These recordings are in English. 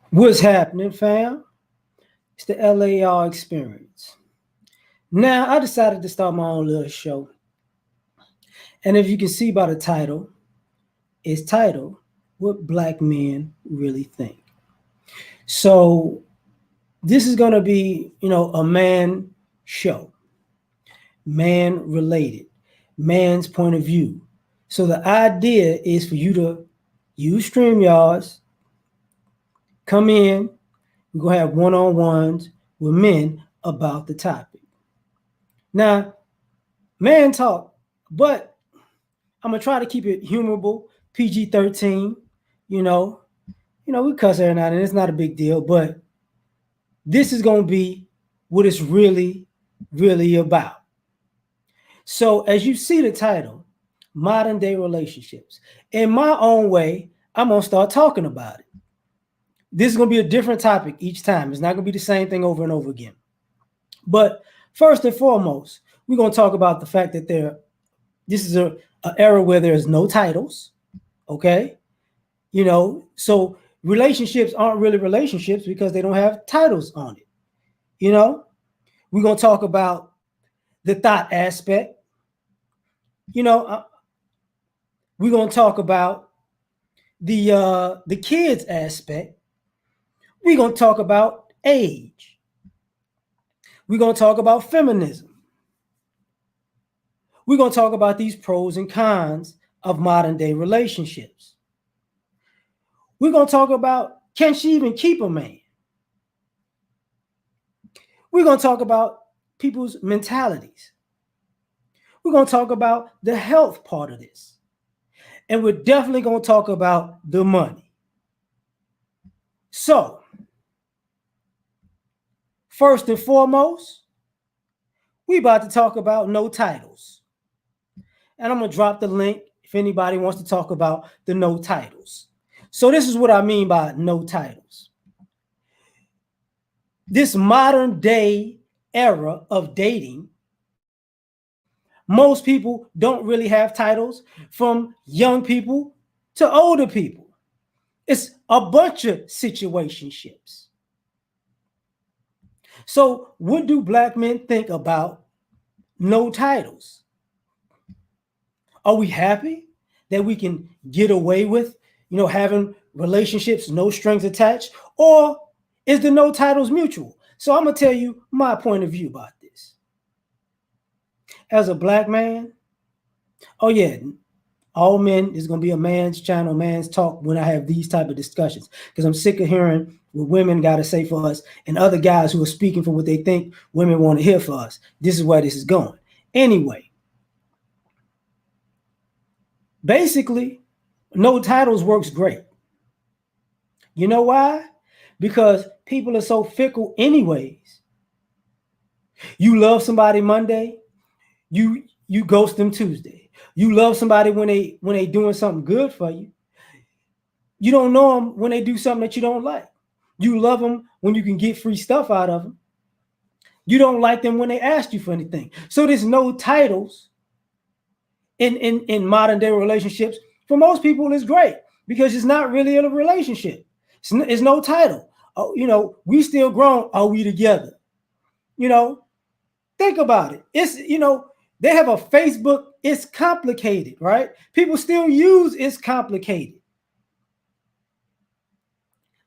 What's happening, fam? It's the L.A.R experience. Now, I decided to start my own little show. And if you can see by the title, it's titled What Black Men Really Think. So, this is going to be, a man show, man related, man's point of view. So, the idea is for you to use StreamYards, come in, we're going to have one on ones with men about the topic. Now, man talk, but I'm gonna try to keep it humorable, PG-13. You know, we cuss every now and then. It's not a big deal, but this is gonna be what it's really about. So, as you see the title, modern day relationships. In my own way, I'm gonna start talking about it. This is gonna be a different topic each time. It's not gonna be the same thing over and over again. But first and foremost, we're gonna talk about the fact that this is a era where there's no titles. Okay, so relationships aren't really relationships because they don't have titles on it. you know we're going to talk about the thought aspect. you know uh, we're going to talk about the kids aspect. We're going to talk about age. We're going to talk about feminism. We're going to talk about these pros and cons of modern day relationships. We're going to talk about, can she even keep a man? We're going to talk about people's mentalities. We're going to talk about the health part of this. And we're definitely going to talk about the money. So, first and foremost, we about to talk about no titles. And I'm going to drop the link if anybody wants to talk about the no titles. So this is what I mean by no titles. This modern day era of dating, most people don't really have titles, from young people to older people. It's a bunch of situationships. So what do black men think about no titles? Are we happy that we can get away with, having relationships, no strings attached? Or is the no titles mutual? So I'm going to tell you my point of view about this. As a black man, oh yeah, all men is going to be a man's channel, man's talk when I have these type of discussions, because I'm sick of hearing what women got to say for us and other guys who are speaking for what they think women want to hear for us. This is where this is going. Anyway, basically, no titles works great. You know why? Because people are so fickle anyways. You love somebody Monday, you ghost them Tuesday. You love somebody when they doing something good for you. You don't know them when they do something that you don't like. You love them when you can get free stuff out of them. You don't like them when they ask you for anything. So there's no titles in modern day relationships. For most people, it's great because it's not really a relationship. It's no title. Oh, we still grown. Are we together? Think about it. They have a Facebook. It's complicated, right? People still use it's complicated.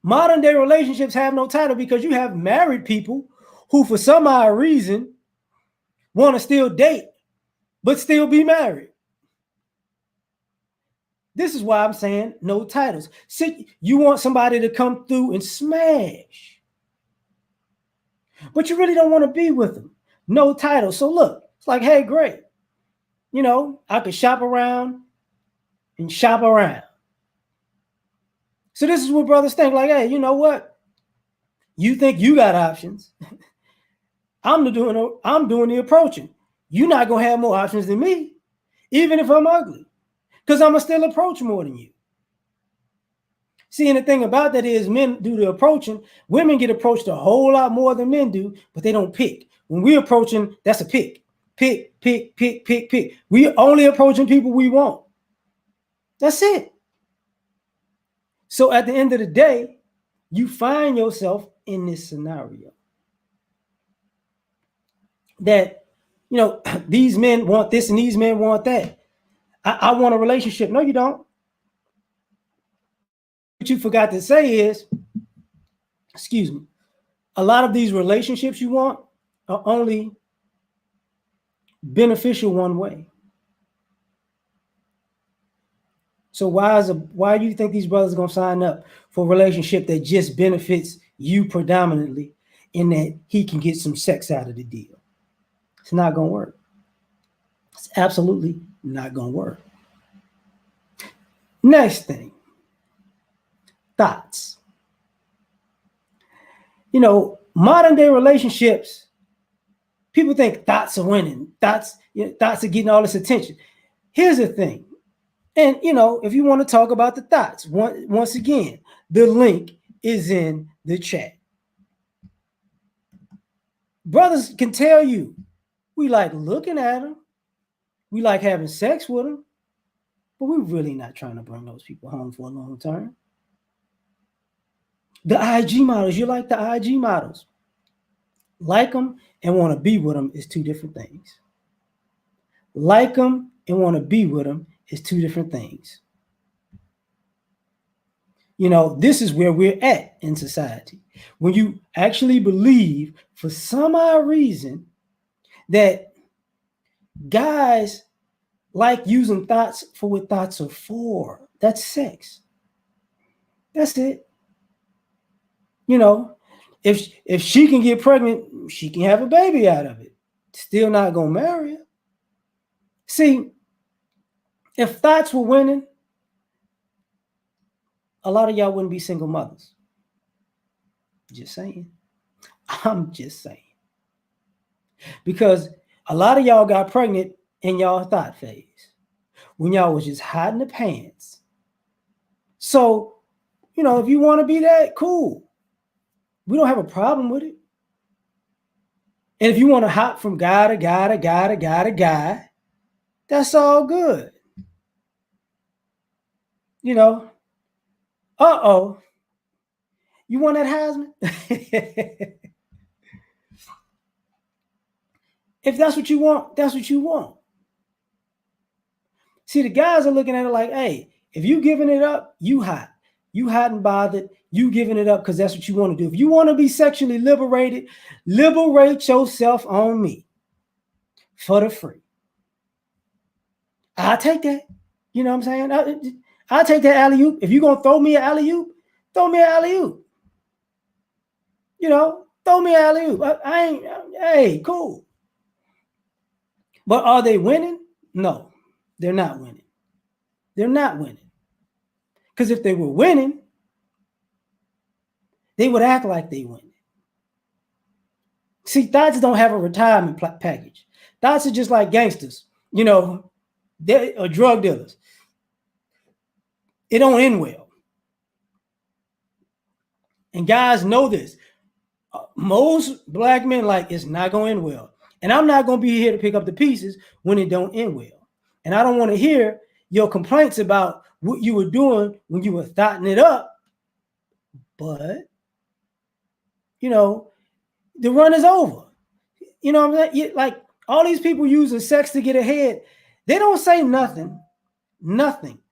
Modern day relationships have no title because you have married people who, for some odd reason, want to still date, but still be married. This is why I'm saying no titles. See, you want somebody to come through and smash, but you really don't want to be with them. No title. So look, it's like, hey, great. I could shop around and shop around. So this is what brothers think. Like, hey, you know what? You think you got options. I'm doing the approaching. You're not gonna have more options than me, even if I'm ugly, because I'm gonna still approach more than you. See, and the thing about that is, men do the approaching. Women get approached a whole lot more than men do, but they don't pick. When we're approaching, that's a pick. Pick. We only approaching people we want. That's it. So at the end of the day, you find yourself in this scenario that, these men want this and these men want that. I want a relationship. No, you don't. What you forgot to say is, excuse me, a lot of these relationships you want are only beneficial one way. So why do you think these brothers are gonna sign up for a relationship that just benefits you predominantly, in that he can get some sex out of the deal? It's not gonna work. It's absolutely not gonna work. Next thing, thoughts. Modern day relationships, people think thoughts are winning. Thoughts are getting all this attention. Here's the thing. And, if you want to talk about the thoughts, once again, the link is in the chat. Brothers can tell you, we like looking at them, we like having sex with them, but we're really not trying to bring those people home for a long term. The IG models, you like the IG models. Like them and want to be with them is two different things. Like them and want to be with them is two different things. This is where we're at in society. When you actually believe, for some odd reason, that guys like using thoughts for what thoughts are for. That's sex. That's it. If she can get pregnant, she can have a baby out of it. Still not gonna marry her. See, if thoughts were winning, a lot of y'all wouldn't be single mothers. Just saying. I'm just saying. Because a lot of y'all got pregnant in y'all thought phase, when y'all was just hiding the pants. So, if you want to be that, cool. We don't have a problem with it. And if you want to hop from guy to guy to guy to guy to guy, that's all good. Uh-oh. You want that Heisman? If that's what you want, that's what you want. See, the guys are looking at it like, hey, if you giving it up, you hot. You hot and bothered. You giving it up because that's what you want to do. If you want to be sexually liberated, liberate yourself on me for the free. I'll take that. You know what I'm saying? I'll take that alley-oop. If you're going to throw me an alley-oop, throw me an alley-oop. Throw me an alley-oop. I ain't, hey, cool. But are they winning? No, they're not winning. They're not winning. Because if they were winning, they would act like they win. See, thoughts don't have a retirement package. Thoughts are just like gangsters. They are drug dealers. It don't end well. And guys know this. Most black men it's not going to end well. And I'm not going to be here to pick up the pieces when it don't end well. And I don't want to hear your complaints about what you were doing when you were thotting it up. But, the run is over. What I'm saying? Like, all these people using sex to get ahead, they don't say nothing,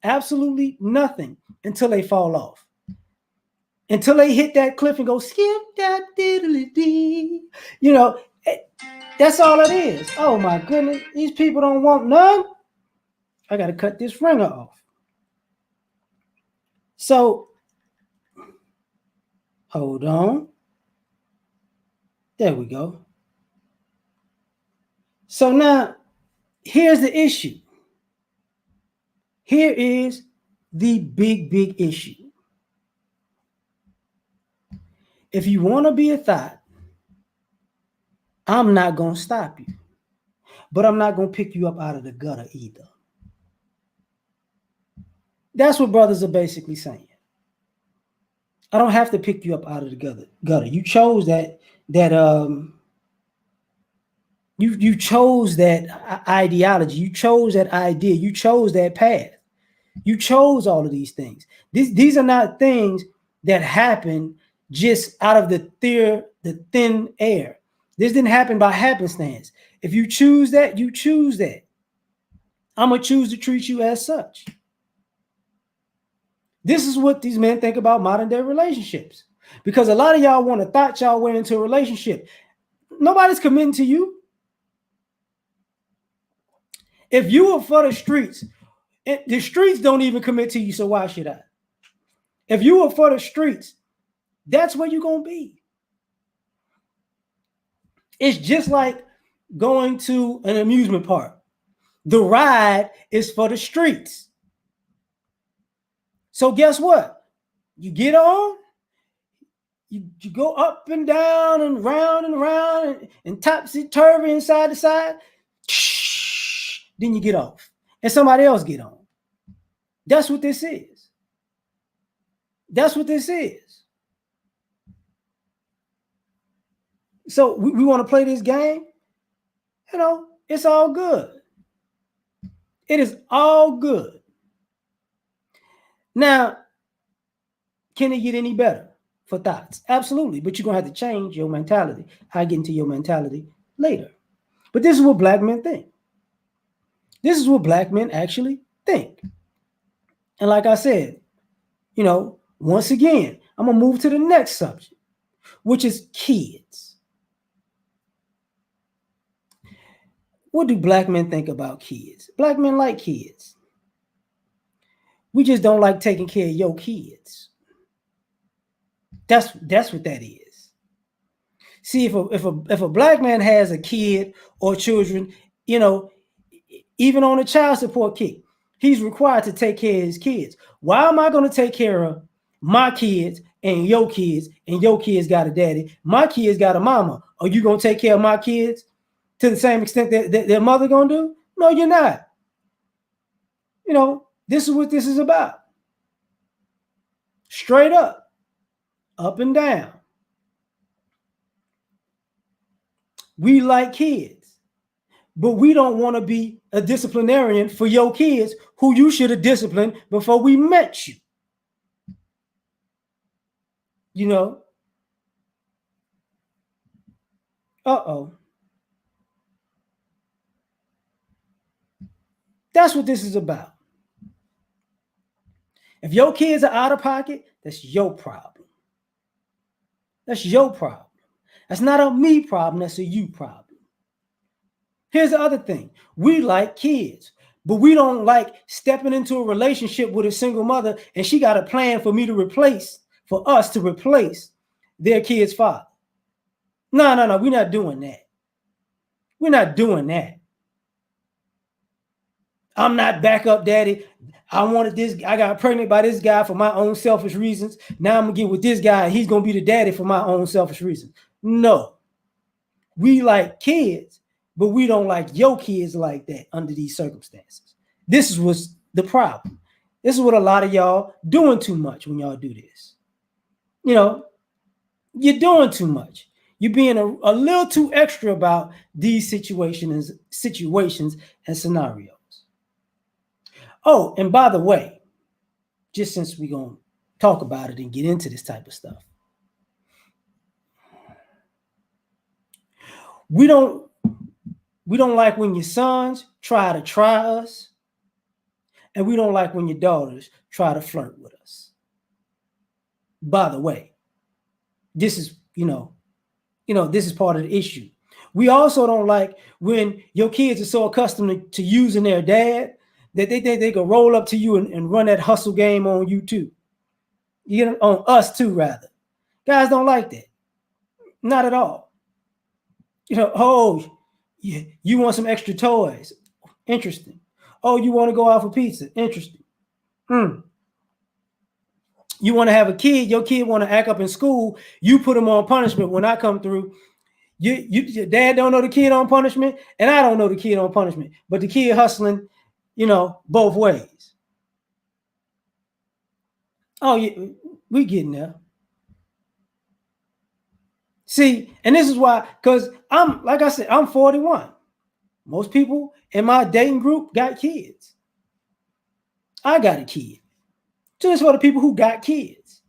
absolutely nothing, until they fall off. Until they hit that cliff and go, skip that diddly dee. That's all it is. Oh my goodness, these people don't want none. I got to cut this ringer off. So, hold on. There we go. So now, here's the issue. Here is the big issue. If you want to be a thought, I'm not going to stop you. But I'm not going to pick you up out of the gutter either. That's what brothers are basically saying. I don't have to pick you up out of the gutter. You chose that you chose that ideology. You chose that idea. You chose that path. You chose all of these things. These are not things that happen just out of the thin air. This didn't happen by happenstance. If you choose that, you choose that. I'm going to choose to treat you as such. This is what these men think about modern day relationships. Because a lot of y'all want to thought y'all way into a relationship. Nobody's committing to you. If you were for the streets, the streets don't even commit to you, so why should I? If you were for the streets, that's where you're going to be. It's just like going to an amusement park. The ride is for the streets. So guess what? You get on, you go up and down and round and topsy-turvy inside the side. Then you get off. And somebody else get on. That's what this is. That's what this is. So we want to play this game. You know, it's all good. It is all good. Now, can it get any better for thoughts? Absolutely. But you're going to have to change your mentality. I'll get into your mentality later. But this is what black men think. This is what black men actually think. And like I said, you know, once again, I'm going to move to the next subject, which is kids. What do black men think about kids? Black men like kids. We just don't like taking care of your kids. That's what that is. See, if a black man has a kid or children, you know, even on a child support kick, he's required to take care of his kids. Why am I going to take care of my kids and your kids got a daddy? My kids got a mama. Are you going to take care of my kids to the same extent that their mother going to do? No, you're not. You know, this is what this is about. Straight up and down. We like kids, but we don't want to be a disciplinarian for your kids who you should have disciplined before we met you. You know? Uh-oh. That's what this is about. If your kids are out of pocket, that's your problem. That's your problem. That's not a me problem, that's a you problem. Here's the other thing. We like kids, but we don't like stepping into a relationship with a single mother and she got a plan for us to replace their kid's father. No, we're not doing that. We're not doing that. I'm not backup daddy. I got pregnant by this guy for my own selfish reasons. Now I'm gonna get with this guy and he's gonna be the daddy for my own selfish reasons. No. We like kids, but we don't like your kids like that under these circumstances. This is what's the problem. This is what a lot of y'all doing too much when y'all do this. You know, you're doing too much. You're being a little too extra about these situations and scenarios. Oh, and by the way, just since we're going to talk about it and get into this type of stuff, we don't like when your sons try us, and we don't like when your daughters try to flirt with us. By the way, this is, this is part of the issue. We also don't like when your kids are so accustomed to using their dad that they think they can roll up to you and run that hustle game on you too. On us too, rather. Guys don't like that. Not at all. You want some extra toys? Interesting. Oh, you want to go out for pizza? Interesting. You want to have a kid, your kid want to act up in school, you put them on punishment. When I come through, your dad don't know the kid on punishment, and I don't know the kid on punishment, but the kid hustling, both ways. Oh, yeah, we getting there. See, and this is why, because like I said, I'm 41. Most people in my dating group got kids. I got a kid. So it's for the people who got kids.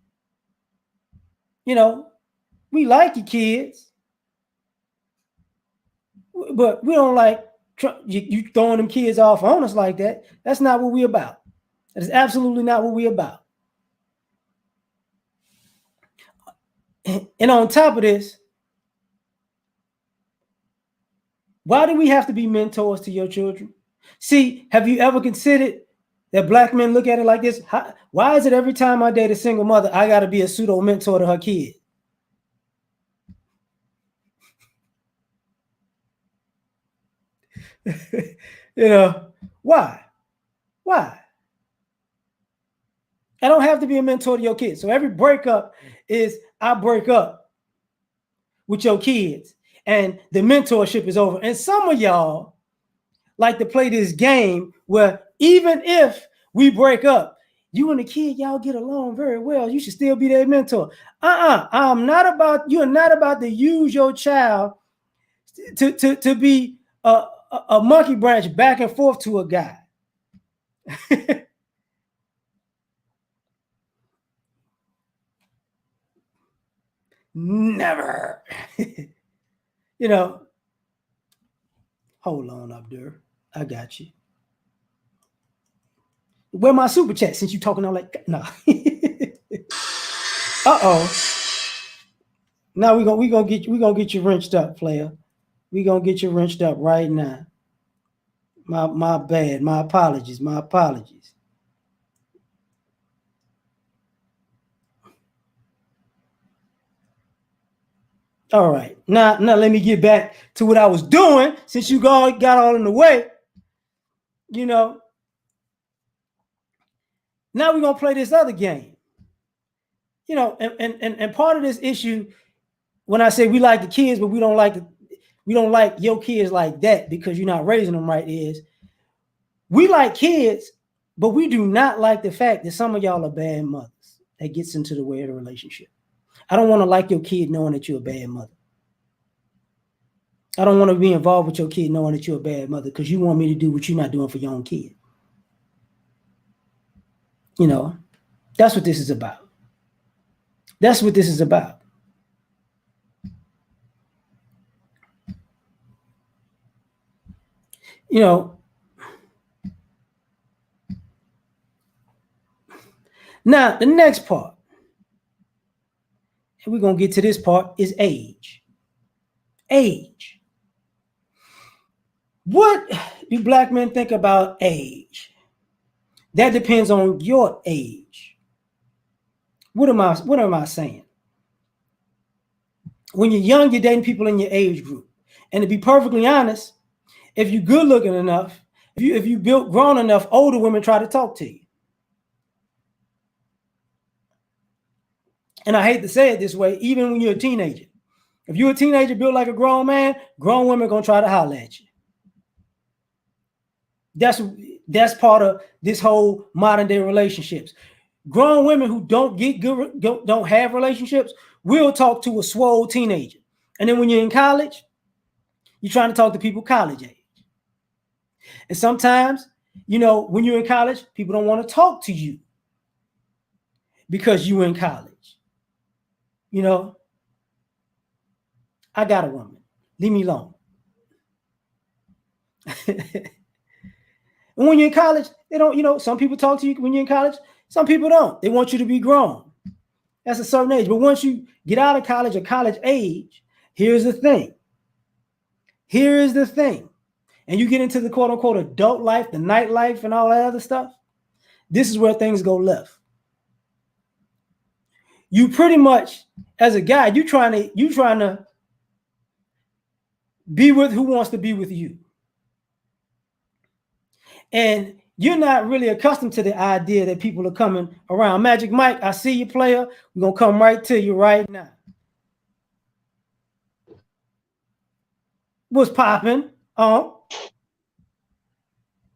You know, we like your kids, but we don't like you throwing them kids off on us like that. That's not what we're about. That is absolutely not what we're about. And on top of this, why do we have to be mentors to your children? See, have you ever considered that black men look at it like this? Why is it every time I date a single mother, I got to be a pseudo mentor to her kid? You know, why? Why? I don't have to be a mentor to your kids. So every breakup is I break up with your kids and the mentorship is over. And some of y'all like to play this game where even if we break up, you and the kid, y'all get along very well. You should still be their mentor. I'm not about, you're not about to use your child to be a monkey branch back and forth to a guy. Never. You know, hold on up there. I got you. Where my super chat since you talking all like no. Uh-oh. Now we gonna get you wrenched up, player. We gonna get you wrenched up right now. My bad. My apologies. My apologies. All right. Now let me get back to what I was doing since you got all in the way. You know, now we're gonna play this other game. You know, and part of this issue, when I say we like the kids, but we don't like your kids like that because you're not raising them right, is we like kids, but we do not like the fact that some of y'all are bad mothers. That gets into the way of the relationship. I don't want to like your kid knowing that you're a bad mother. I don't want to be involved with your kid knowing that you're a bad mother because you want me to do what you're not doing for your own kid. You know, that's what this is about. That's what this is about. You know, now the next part, and we're going to get to this part, is age. Age. What do black men think about age? That depends on your age. What am I saying? When you're young, you're dating people in your age group. And to be perfectly honest, if you're good looking enough, if you built grown enough, older women try to talk to you. And I hate to say it this way, even when you're a teenager. If you're a teenager built like a grown man, grown women are gonna try to holler at you. That's part of this whole modern day relationships. Grown women who don't have relationships will talk to a swole teenager. And then when you're in college, you're trying to talk to people college age. And sometimes, you know, when you're in college, people don't want to talk to you because you're in college. You know, I got a woman. Leave me alone. And when you're in college, they don't, you know, some people talk to you when you're in college, some people don't. They want you to be grown. That's a certain age. But once you get out of college or college age, here's the thing. Here is the thing. And you get into the quote unquote adult life, the nightlife, and all that other stuff. This is where things go left. You pretty much, as a guy, you trying to be with who wants to be with you. And you're not really accustomed to the idea that people are coming around. Magic Mike, I see you, player. We're going to come right to you right now. What's popping?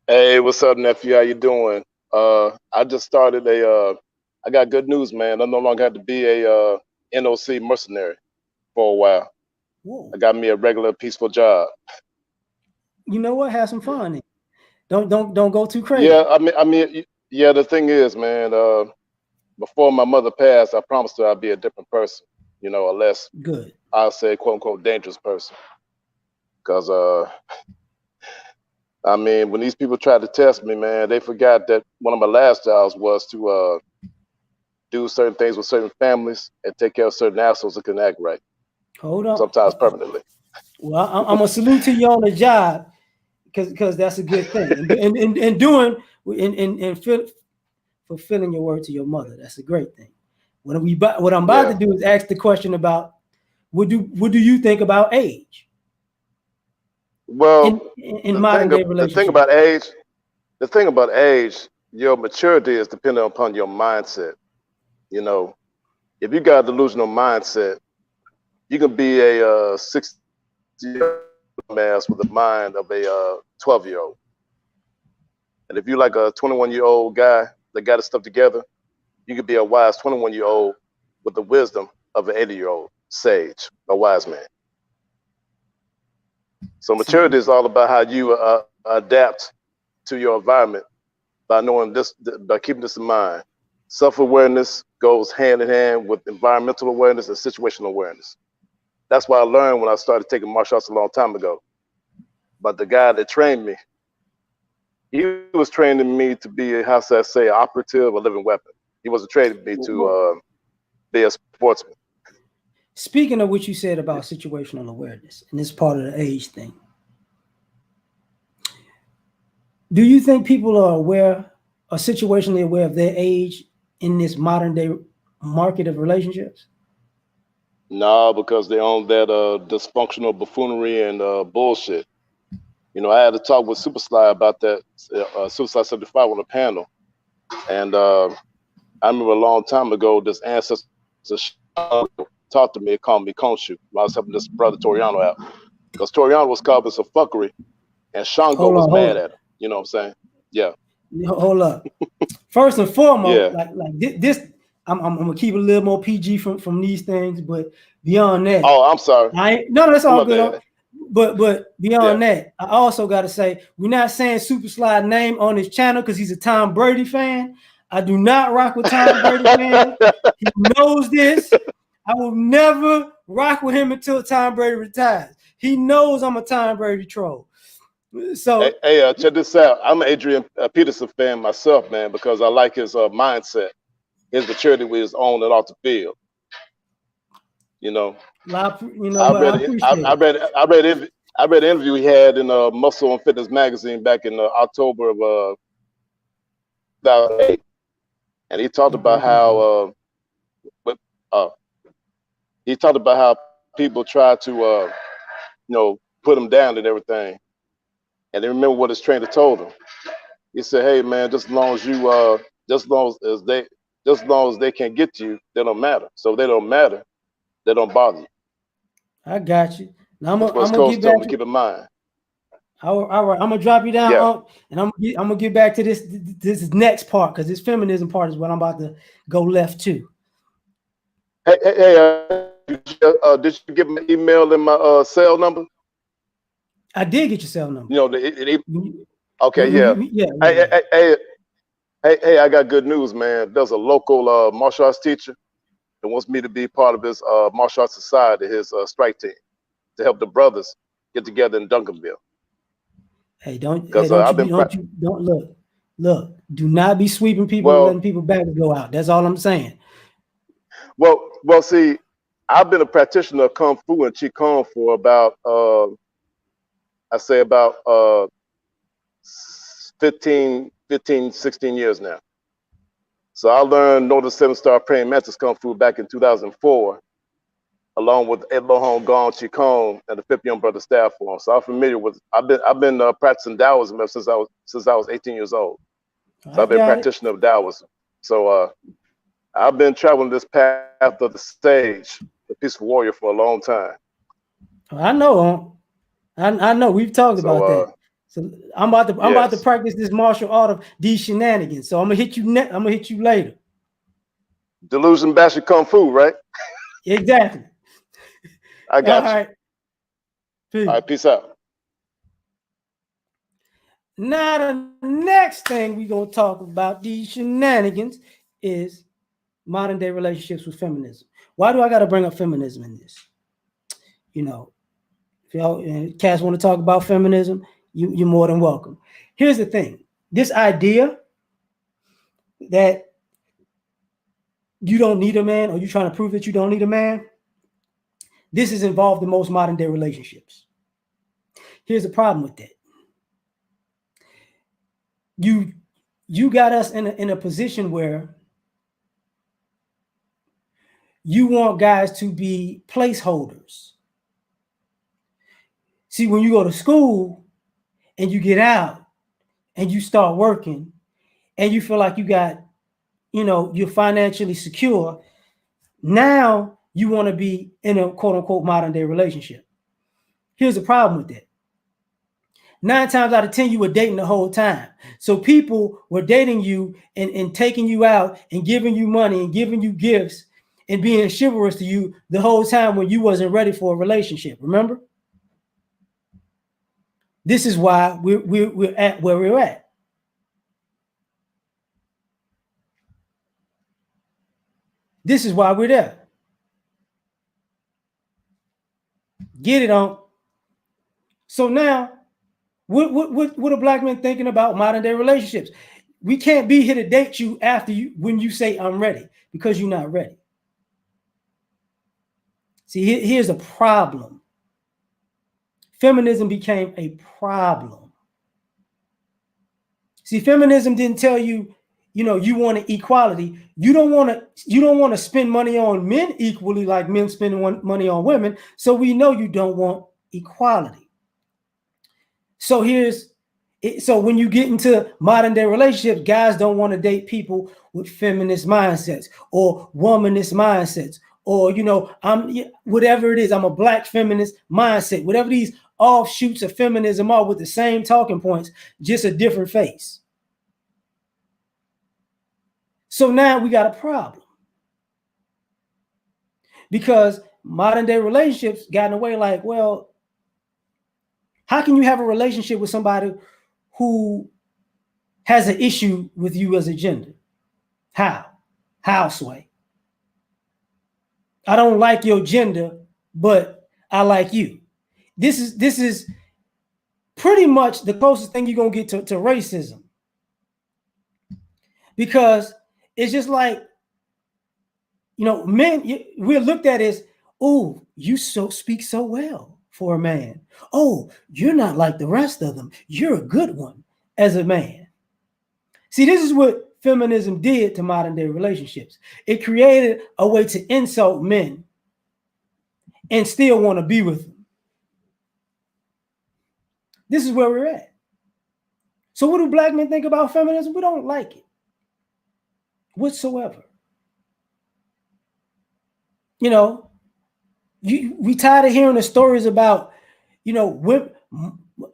Hey, what's up, nephew? How you doing? I just started I got good news, man. I no longer have to be a NOC mercenary for a while. Whoa. I got me a regular peaceful job. You know what? Have some fun. Don't go too crazy. Yeah, yeah. The thing is, man. Before my mother passed, I promised her I'd be a different person. a less, Good. I'll say, quote unquote, dangerous person. Because I mean, when these people tried to test me, man, they forgot that one of my last jobs was to do certain things with certain families and take care of certain assholes that couldn't act right, Hold on. sometimes permanently. Well, I'm gonna salute to you on the job because that's a good thing, and doing and fulfilling your word to your mother. That's a great thing. What I'm about to Yeah. do is ask the question about what do you think about age Well, in modern day the thing relationships? about age, the thing about age, your maturity is dependent upon your mindset. You know, if you got a delusional mindset, you can be a 60-year-old mass with the mind of a 12-year-old. And if you're like a 21-year-old guy that got his stuff together, you could be a wise 21-year-old with the wisdom of an 80-year-old sage, a wise man. So See, maturity is all about how you adapt to your environment by knowing this, by keeping this in mind. Self-awareness goes hand in hand with environmental awareness and situational awareness. That's what I learned when I started taking martial arts a long time ago. But the guy that trained me, he was training me to be, how should I say, operative, a living weapon. He wasn't training me to well, be a sportsman. speaking of what you said about situational awareness, and this part of the age thing, do you think people are situationally aware of their age in this modern day market of relationships? Nah, because they own that dysfunctional buffoonery and bullshit. I had to talk with Super Sly about that, Suicide 75 on the panel. And I remember a long time ago, this ancestor talked to me and called me Khonshu. I was helping this brother Toriano out. Because Toriano was called this a fuckery, and Shango Hold was on, hold mad on, at him. You know what I'm saying? Yeah, hold up. First and foremost, yeah. like this, I'm gonna keep it a little more PG from these things, but beyond that, Oh, I'm sorry. no, that's all My good. bad. But Yeah. beyond that, I also got to say we're not saying Super Slide name on his channel because he's a Tom Brady fan. I do not rock with Tom Brady fans. He knows this. I will never rock with him until Tom Brady retires. He knows I'm a Tom Brady troll. Hey, So check this out. I'm an Adrian Peterson fan myself, man, because I like his mindset, his maturity with his own and off the field. You know, you know I what? I read, appreciate it. I read an interview he had in Muscle and Fitness magazine back in October of 2008, and he talked You about breaking up, how bro? with, uh, he talked about how people try to put him down and everything, and they remember what his trainer told him. He said, "Hey, man, just as long as you just as long as they just as long as they can't get to you, they don't matter. So if they don't matter, they don't bother you." I got you. Now That's what his I'm gonna coach get told back me to to. keep in mind. All right, I'm gonna drop you down, Yeah. and I'm gonna get back to this next part because this feminism part is what I'm about to go left to. Did you get my email and my cell number? I did get your cell number. Okay, yeah. Yeah, Hey, yeah, yeah. I got good news, man. There's a local martial arts teacher that wants me to be part of his martial arts society, his strike team, to help the brothers get together in Duncanville. Hey, Because I've been, don't look. Do not be sweeping people and well, letting people back go out. That's all I'm saying. see, I've been a practitioner of Kung Fu and Qigong for about, I say about 16 years now. So I learned Northern Seven Star Praying Mantis Kung Fu back in 2004, along with Ed Lohong Gong Qigong and the 50 Young Brother staff form. So I'm familiar with. I've been practicing Taoism ever since I was 18 years old. So I I've been a got it. practitioner of Taoism. So I've been traveling this path of the sage, the peaceful warrior, for a long time. I know. I know. We've talked So about that. So I'm about to yes, practice this martial art of these shenanigans. So I'm gonna hit you. I'm gonna hit you later. delusion bashing kung fu, right? Exactly. I All got you. right. All Peace. right, peace out. Now the next thing we're gonna talk about these shenanigans is modern day relationships with feminism. Why do I got to bring up feminism in this? You know, if y'all cats want to talk about feminism, you're more than welcome. Here's the thing: this idea that you don't need a man, or you're trying to prove that you don't need a man, this is involved in most modern day relationships. Here's the problem with that: you got us in a position where you want guys to be placeholders. See, when you go to school and you get out and you start working and you feel like you got, you're financially secure, now you want to be in a quote unquote modern day relationship. Here's the problem with that: 9 times out of 10, you were dating the whole time. So people were dating you and taking you out and giving you money and giving you gifts and being chivalrous to you the whole time when you wasn't ready for a relationship. Remember? This is why we're at where we're at. This is why we're there. Get it on. So now, what are black men thinking about modern day relationships? We can't be here to date you when you say I'm ready, because you're not ready. See, here's a problem. Feminism became a problem. See, feminism didn't tell you, you want equality. You don't want to spend money on men equally like men spend money on women. So we know you don't want equality. So when you get into modern day relationships, guys don't want to date people with feminist mindsets or womanist mindsets, or I'm whatever it is. I'm a black feminist mindset. Whatever these offshoots of feminism are, with the same talking points, just a different face. So now we got a problem, because modern day relationships got in the way. Like, well, how can you have a relationship with somebody who has an issue with you as a gender? How, Sway? I don't like your gender, but I like you. This is pretty much the closest thing you're gonna get to racism, because it's just like, men, we're looked at as, oh, you speak so well for a man. Oh, you're not like the rest of them. You're a good one as a man. See, this is what feminism did to modern day relationships. It created a way to insult men and still want to be with them. This is where we're at. So what do black men think about feminism? We don't like it whatsoever. We tired of hearing the stories about,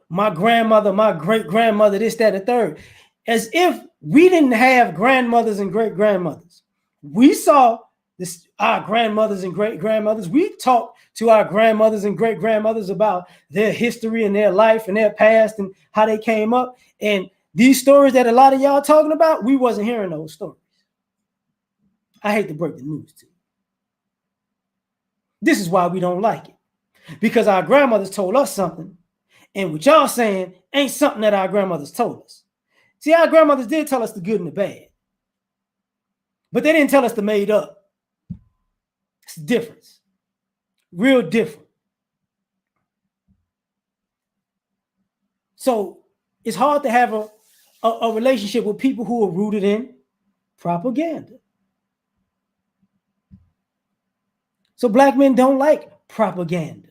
my grandmother, my great grandmother, this, that, and the third, as if we didn't have grandmothers and great grandmothers. We saw our grandmothers and great grandmothers. We talked to our grandmothers and great grandmothers about their history and their life and their past and how they came up. And these stories that a lot of y'all talking about, we wasn't hearing those stories. I hate to break the news to you. This is why we don't like it, because our grandmothers told us something, and what y'all saying ain't something that our grandmothers told us. See, our grandmothers did tell us the good and the bad, but they didn't tell us the made up. It's a difference. Real different. So it's hard to have a relationship with people who are rooted in propaganda. So black men don't like propaganda.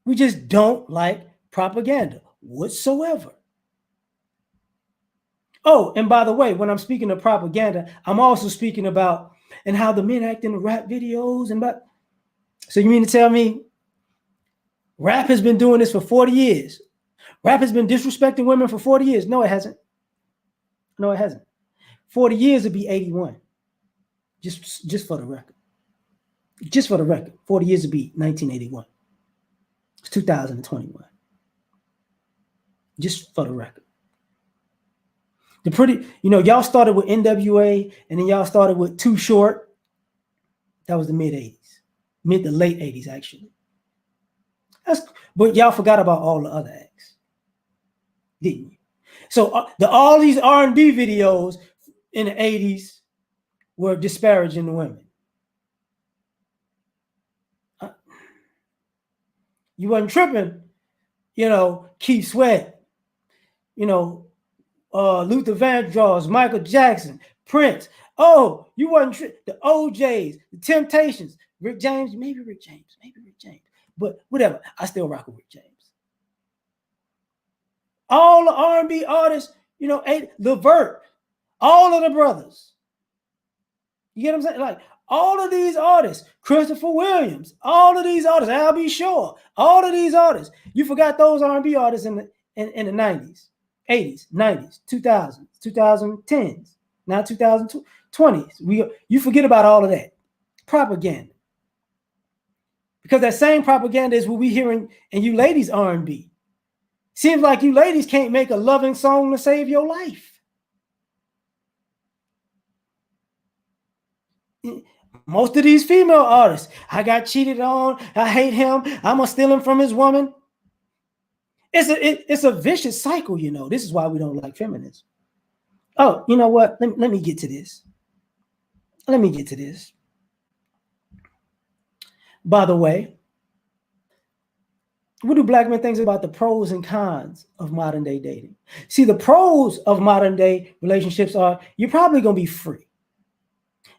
We just don't like propaganda whatsoever. Oh, and by the way, when I'm speaking of propaganda, I'm also speaking about and how the men act in the rap videos. So you mean to tell me rap has been doing this for 40 years? Rap has been disrespecting women for 40 years? No, it hasn't. No, it hasn't. 40 years would be 81. Just for the record. Just for the record, 40 years would be 1981. It's 2021. Just for the record. The pretty, y'all started with NWA and then y'all started with Too Short. That was the mid 80s, mid to late 80s, actually. But y'all forgot about all the other acts, didn't you? So all these R&B videos in the 80s were disparaging the women. You wasn't tripping, Keith Sweat, Luther Vandross, Michael Jackson, Prince. Oh, you wasn't the OJs, the Temptations, Rick James, maybe Rick James. But whatever, I still rock with Rick James. All the R&B artists, Levert, all of the brothers. You get what I'm saying? Like all of these artists, Christopher Williams, all of these artists, Al.B. Shore, all of these artists. You forgot those R&B artists in the 90s, 80s, 90s, 2000s, 2010s, now 2020s. You forget about all of that propaganda. Because that same propaganda is what we hearing in you ladies R&B. Seems like you ladies can't make a loving song to save your life. Most of these female artists, I got cheated on, I hate him, I'm gonna steal him from his woman. It's a vicious cycle, This is why we don't like feminism. Oh, you know what? Let me get to this. By the way, what do black men think about the pros and cons of modern day dating? See, the pros of modern day relationships are you're probably going to be free.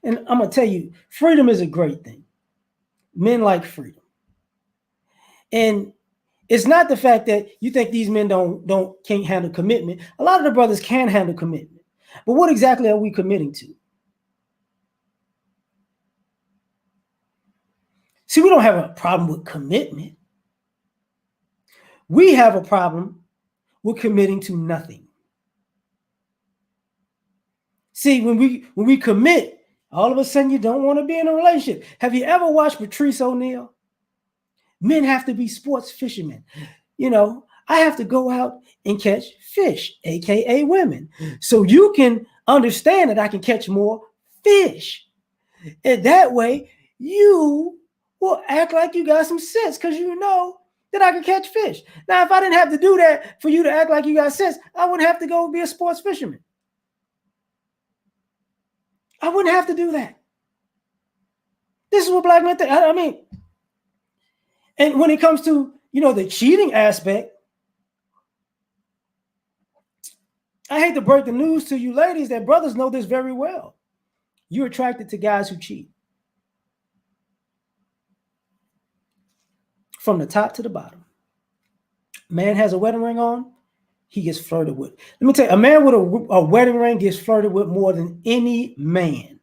And I'm going to tell you, freedom is a great thing. Men like freedom. And it's not the fact that you think these men can't handle commitment. A lot of the brothers can handle commitment. But what exactly are we committing to? See, we don't have a problem with commitment. We have a problem with committing to nothing. See, when we commit, all of a sudden you don't want to be in a relationship. Have you ever watched Patrice O'Neal? Men have to be sports fishermen. I have to go out and catch fish, aka women. So you can understand that I can catch more fish. And that way you will act like you got some sense because you know that I can catch fish. Now, if I didn't have to do that for you to act like you got sense, I wouldn't have to go be a sports fisherman. I wouldn't have to do that. This is what black men think. I mean, and when it comes to, the cheating aspect, I hate to break the news to you ladies that brothers know this very well. You're attracted to guys who cheat. From the top to the bottom. Man has a wedding ring on, he gets flirted with. Let me tell you, a man with a wedding ring gets flirted with more than any man.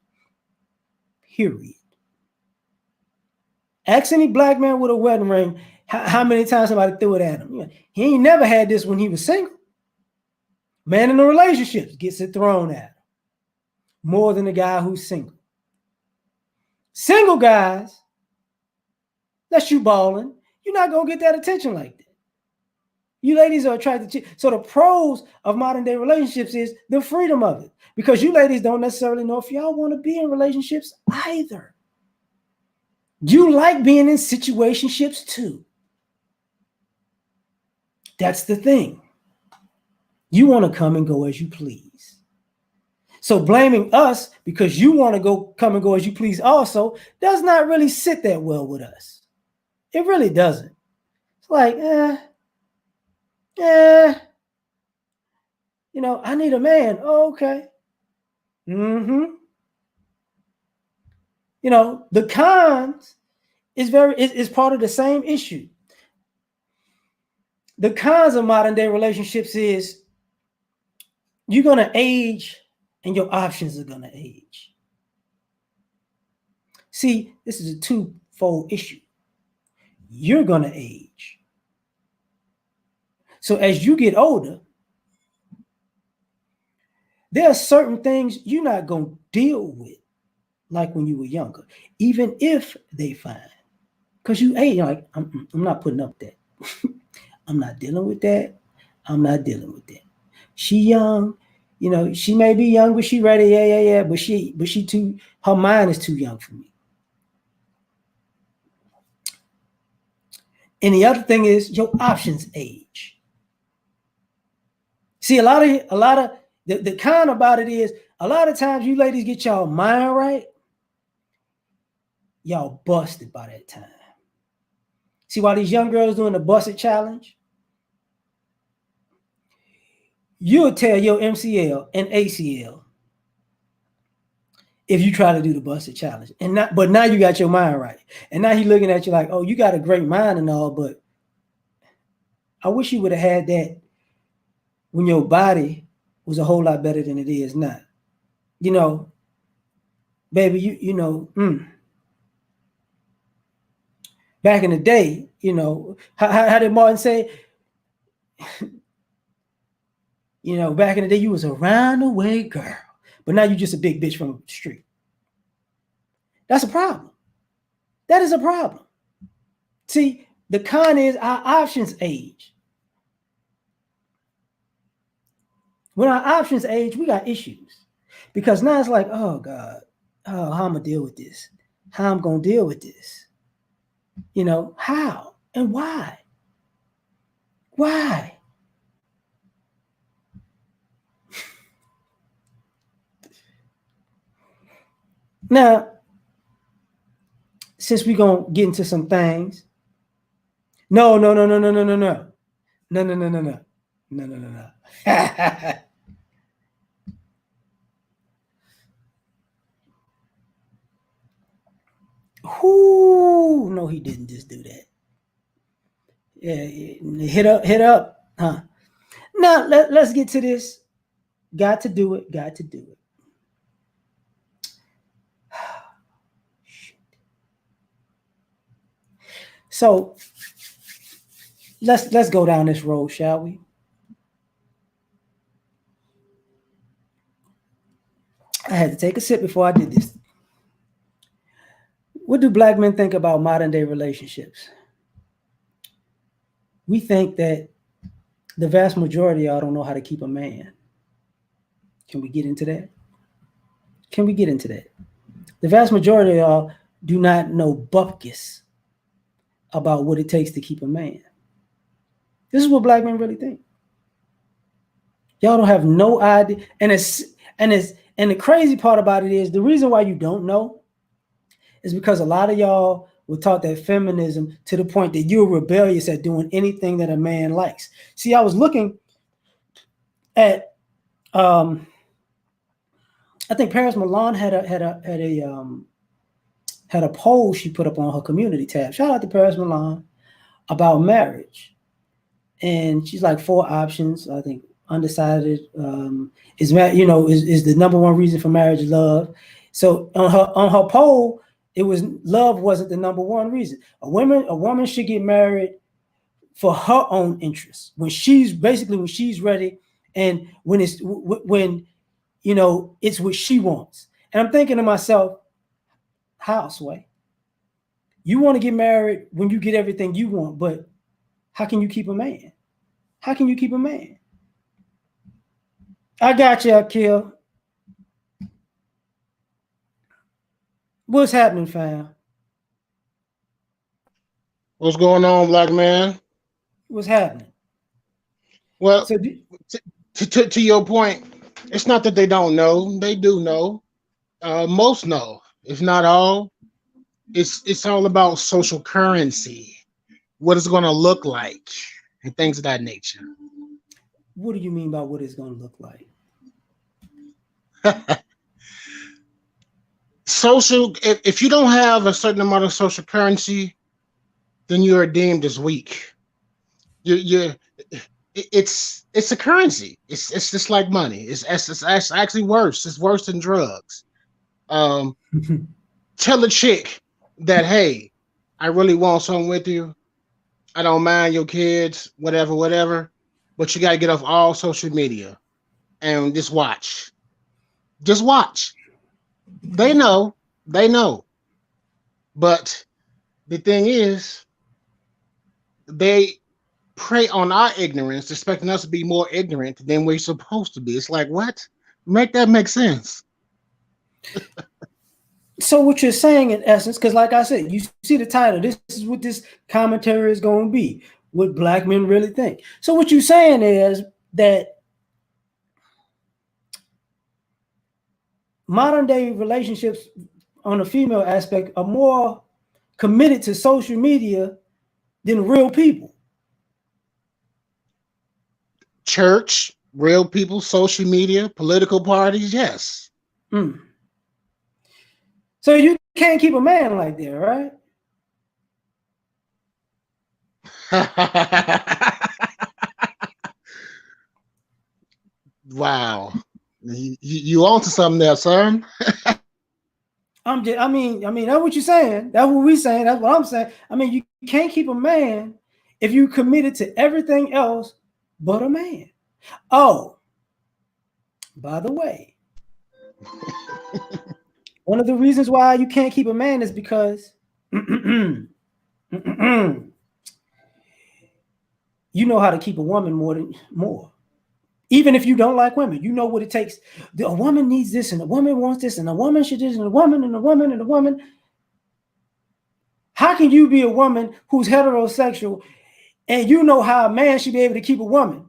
Period. Ask any black man with a wedding ring how many times somebody threw it at him. He ain't never had this when he was single. Man in a relationship gets it thrown at him more than the guy who's single. Single guys, that's you balling. You're not going to get that attention like that. You ladies are attracted to. So the pros of modern day relationships is the freedom of it. Because you ladies don't necessarily know if y'all want to be in relationships either. You like being in situationships too. That's the thing. You want to come and go as you please. So blaming us because you want to come and go as you please also does not really sit that well with us. It really doesn't. It's like, I need a man. Oh, okay. The cons is part of the same issue. The cons of modern day relationships is you're going to age and your options are going to age. See, this is a twofold issue. You're going to age. So as you get older, there are certain things you're not going to deal with like when you were younger, even if they fine. Because you age, like, I'm not putting up that. I'm not dealing with that. I'm not dealing with that. She young, You know, she may be young, but she ready. Yeah, yeah, yeah. But she too. Her mind is too young for me. And the other thing is your options age. See, a lot of the con about it is a lot of times you ladies get y'all mind right, y'all busted by that time. See, while these young girls doing the busted challenge, you'll tell your MCL and ACL if you try to do the busted challenge. And not but now you got your mind right. And now he looking at you like, oh, you got a great mind and all, but I wish you would have had that when your body was a whole lot better than it is now. You know, baby, back in the day, how did Martin say? Back in the day, you was a roundaway girl, but now you just a big bitch from the street. That's a problem. That is a problem. See, the con is our options age. When our options age, we got issues because now it's like, oh God, oh, how I'm gonna deal with this? How I'm gonna deal with this? How and why? Why? Now, since we're gonna get into some things, no, no, no, no, no, no, no, no, no, no, no, no, no, no, no, no, no. Whoo, no, he didn't just do that. Yeah, hit up, huh? Now let's get to this. Got to do it. Got to do it. So let's go down this road, shall we? I had to take a sip before I did this. What do black men think about modern day relationships? We think that the vast majority of y'all don't know how to keep a man. Can we get into that? Can we get into that? The vast majority of y'all do not know bupkis about what it takes to keep a man. This is what black men really think. Y'all don't have no idea. And the crazy part about it is the reason why you don't know is because a lot of y'all were taught that feminism to the point that you're rebellious at doing anything that a man likes. See, I was looking at I think Paris Milan had a poll she put up on her community tab. Shout out to Paris Milan about marriage. And she's like 4 options. I think undecided is the number one reason for marriage love. So on her poll, it was love wasn't the number one reason. A woman should get married for her own interests when she's ready and when it's what she wants. And I'm thinking to myself, how, Sway? You want to get married when you get everything you want, but how can you keep a man? How can you keep a man? I got you, Akil. What's happening, fam? What's going on, black man? What's happening? Well, So, to your point, it's not that they don't know; they do know. Most know, if not all. It's all about social currency, what it's going to look like, and things of that nature. what do you mean by what it's going to look like? Social. If you don't have a certain amount of social currency, then you are deemed as weak. You it's a currency. It's just like money. It's actually worse. It's worse than drugs. Um, Tell a chick that, hey, I really want something with you. I don't mind your kids, whatever, whatever. But you gotta get off all social media and just watch. Just watch. They know. They know. But the thing is, they prey on our ignorance, expecting us to be more ignorant than we're supposed to be. It's like, what? Make that make sense. So what you're saying in essence, because like I said, you see the title, this is what this commentary is going to be, what black men really think. So what you're saying is that modern day relationships on the female aspect are more committed to social media than real people. Church, real people, social media, political parties, yes. Mm. So you can't keep a man like that, right? Wow. You on to something there, son. I mean, that's what you're saying. That's what we're saying. That's what I'm saying. I mean, you can't keep a man if you committed to everything else but a man. Oh, by the way, one of the reasons why you can't keep a man is because you know how to keep a woman more. Even if you don't like women, you know what it takes. A woman needs this, and a woman wants this, and a woman should this, and a woman, and a woman, and a woman. How can you be a woman who's heterosexual and you know how a man should be able to keep a woman,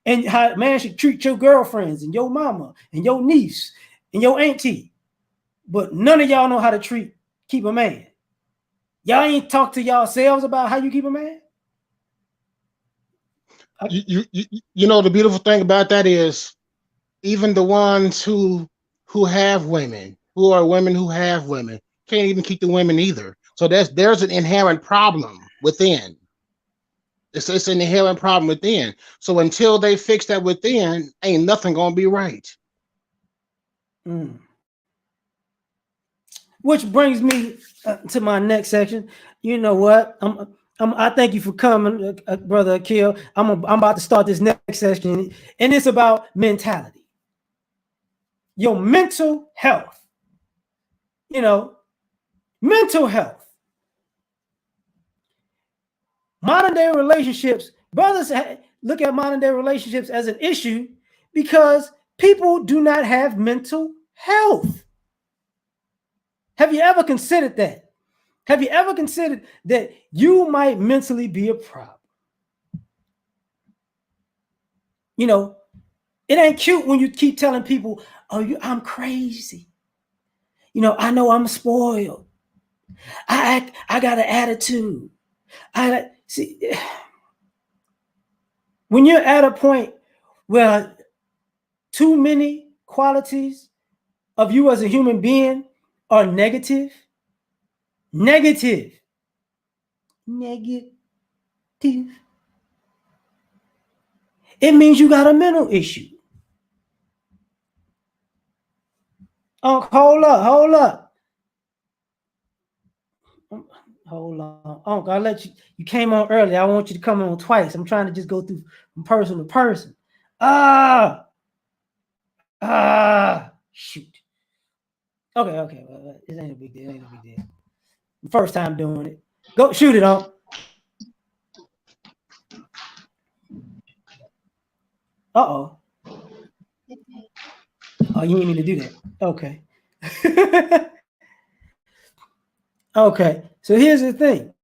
and how a man should treat your girlfriends and your mama and your niece and your auntie, but none of y'all know how to keep a man? Y'all ain't talk to yourselves about how you keep a man. You know the beautiful thing about that is even the ones who have women, who are women who have women, can't even keep the women either. So there's an inherent problem within. It's an inherent problem within. So until they fix that within, ain't nothing gonna be right. Mm. Which brings me to my next section. You know what? I thank you for coming, brother Akil. I'm about to start this next section, and it's about mentality, your mental health. You know, mental health. Modern day relationships, brothers look at modern day relationships as an issue because people do not have mental health. Have you ever considered that? Have you ever considered that you might mentally be a problem? You know, it ain't cute when you keep telling people, "Oh, I'm crazy." You know I'm spoiled. I got an attitude. I see when you're at a point where too many qualities of you as a human being are negative, negative, negative. It means you got a mental issue. Oh, hold up. Hold on. Uncle, I let you. You came on early. I want you to come on twice. I'm trying to just go through from person to person. Shoot. Okay. Well, it ain't a big deal. It ain't a big deal. First time doing it. Go shoot it, on. Uh-oh. Oh, you need me to do that. Okay. Okay. So here's the thing.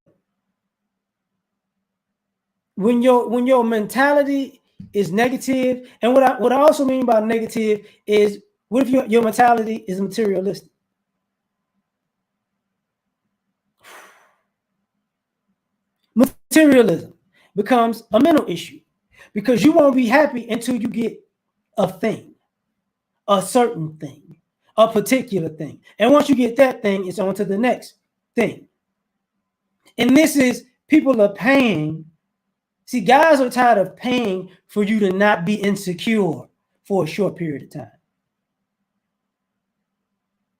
When your mentality is negative, and what I also mean by negative is, what if your mentality is materialistic? Materialism becomes a mental issue because you won't be happy until you get a thing, a certain thing, a particular thing. And once you get that thing, it's on to the next thing. And this is, people are paying. See, guys are tired of paying for you to not be insecure for a short period of time.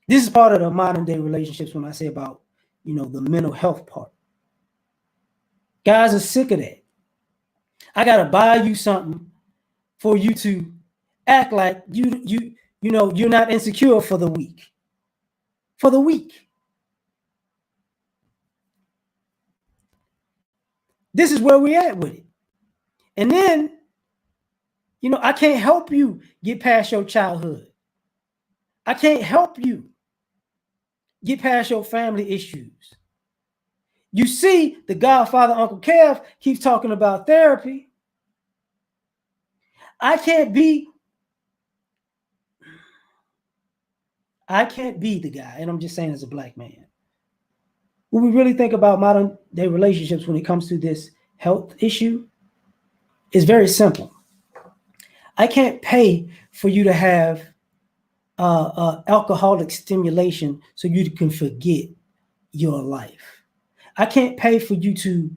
This is part of the modern day relationships when I say about, the mental health part. Guys are sick of that. I gotta buy you something for you to act like you're not insecure for the week. For the week. This is where we're at with it. And then I can't help you get past your childhood. I can't help you get past your family issues. You see, the Godfather, Uncle Kev, keeps talking about therapy. I can't be the guy, and I'm just saying as a black man. When we really think about modern day relationships when it comes to this health issue, it's very simple. I can't pay for you to have alcoholic stimulation so you can forget your life. I can't pay for you to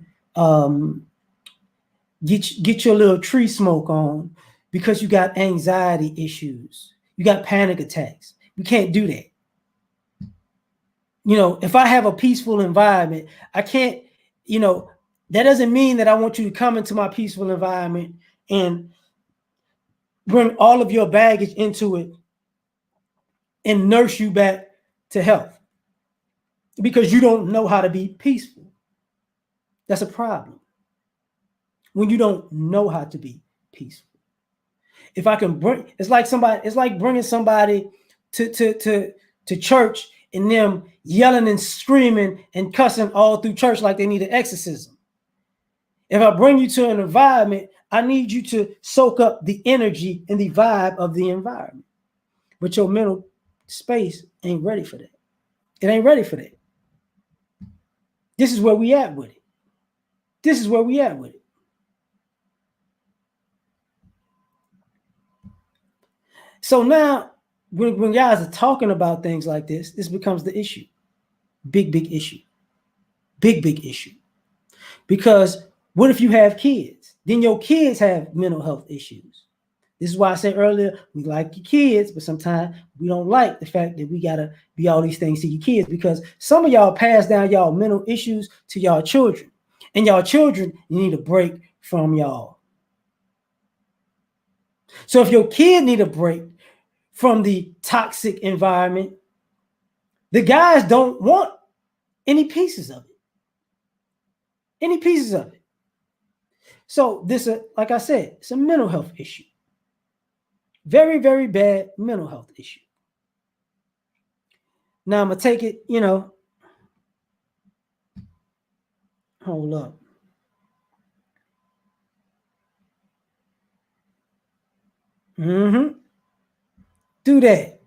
get your little tree smoke on because you got anxiety issues. You got panic attacks. We can't do that. If I have a peaceful environment, I can't, that doesn't mean that I want you to come into my peaceful environment and bring all of your baggage into it and nurse you back to health because you don't know how to be peaceful. That's a problem. When you don't know how to be peaceful. If I can it's like bringing somebody to church and them yelling and screaming and cussing all through church like they need an exorcism. If I bring you to an environment, I need you to soak up the energy and the vibe of the environment. But your mental space ain't ready for that. It ain't ready for that. This is where we at with it. This is where we at with it. So now, when guys are talking about things like this becomes the issue. Big issue. Big issue. Because what if you have kids? Then your kids have mental health issues. This is why I said earlier, we like your kids, but sometimes we don't like the fact that we got to be all these things to your kids because some of y'all pass down y'all mental issues to y'all children. And y'all children need a break from y'all. So if your kid need a break from the toxic environment, the guys don't want any pieces of it. Any pieces of it. So this, like I said, it's a mental health issue. Very, very bad mental health issue. Now I'm going to take it, hold up. Do that.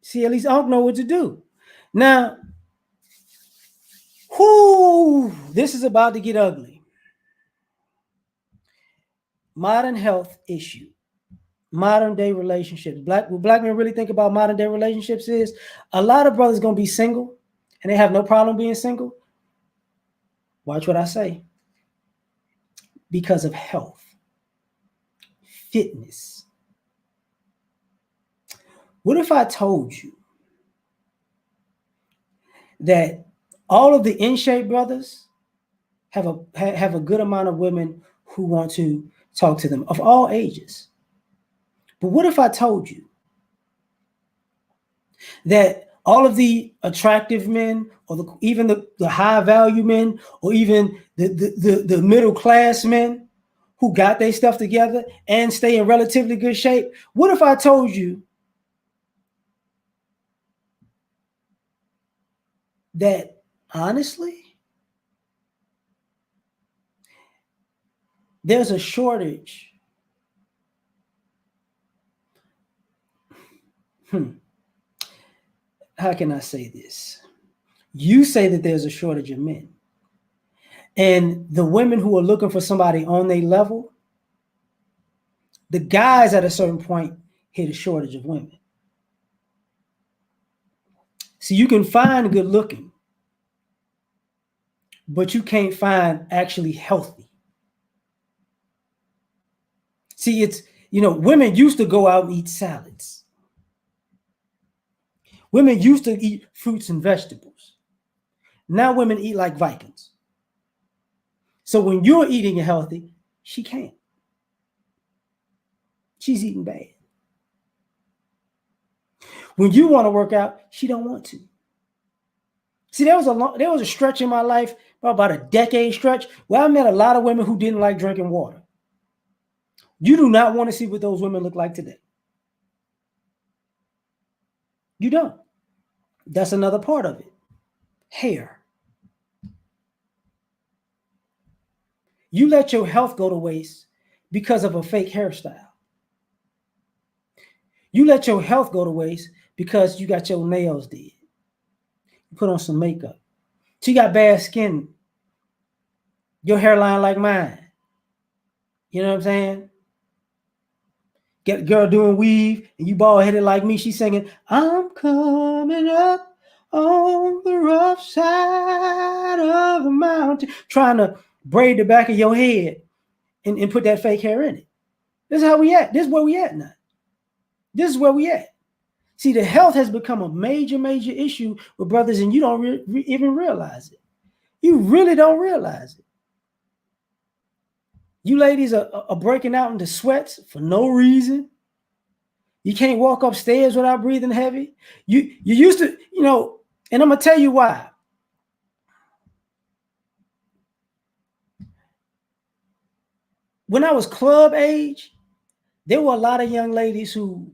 See, at least I don't know what to do. Now, this is about to get ugly. Modern health issue. Modern day relationships. What black men really think about modern day relationships is a lot of brothers going to be single and they have no problem being single. Watch what I say. Because of health, fitness. What if I told you that all of the in-shape brothers have a good amount of women who want to talk to them of all ages? But what if I told you that all of the attractive men or even the high value men or even the middle class men who got their stuff together and stay in relatively good shape? What if I told you that honestly there's a shortage? How can I say this? You say that there's a shortage of men. And the women who are looking for somebody on their level, the guys at a certain point hit a shortage of women. See, you can find good looking, but you can't find actually healthy. See, it's, women used to go out and eat salads. Women used to eat fruits and vegetables. Now women eat like Vikings. So when you're eating healthy, she can't. She's eating bad. When you want to work out, she don't want to. See, there was a stretch in my life, about a decade stretch, where I met a lot of women who didn't like drinking water. You do not want to see what those women look like today. You don't. That's another part of it. Hair. You let your health go to waste because of a fake hairstyle. You let your health go to waste because you got your nails did. You put on some makeup. So you got bad skin. Your hairline like mine. You know what I'm saying? Get a girl doing weave and you bald headed like me. She's singing, I'm coming up on the rough side of the mountain, trying to braid the back of your head and put that fake hair in it. This is how we at. This is where we at now. This is where we at. See, the health has become a major, major issue with brothers, and you don't even realize it. You really don't realize it. You ladies are breaking out into sweats for no reason. You can't walk upstairs without breathing heavy. You used to, and I'm gonna tell you why. When I was club age, there were a lot of young ladies who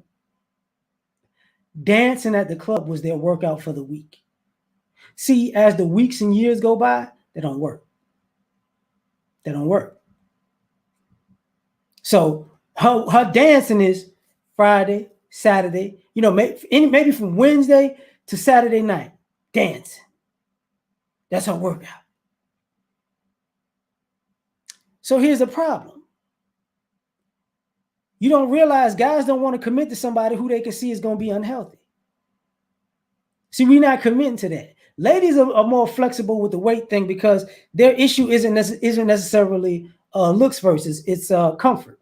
dancing at the club was their workout for the week. See, as the weeks and years go by, they don't work. They don't work. So her dancing is Friday, Saturday, maybe from Wednesday to Saturday night, dancing. That's her workout. So here's the problem. You don't realize guys don't want to commit to somebody who they can see is going to be unhealthy. See, we're not committing to that. Ladies are more flexible with the weight thing because their issue isn't necessarily looks versus it's comfort.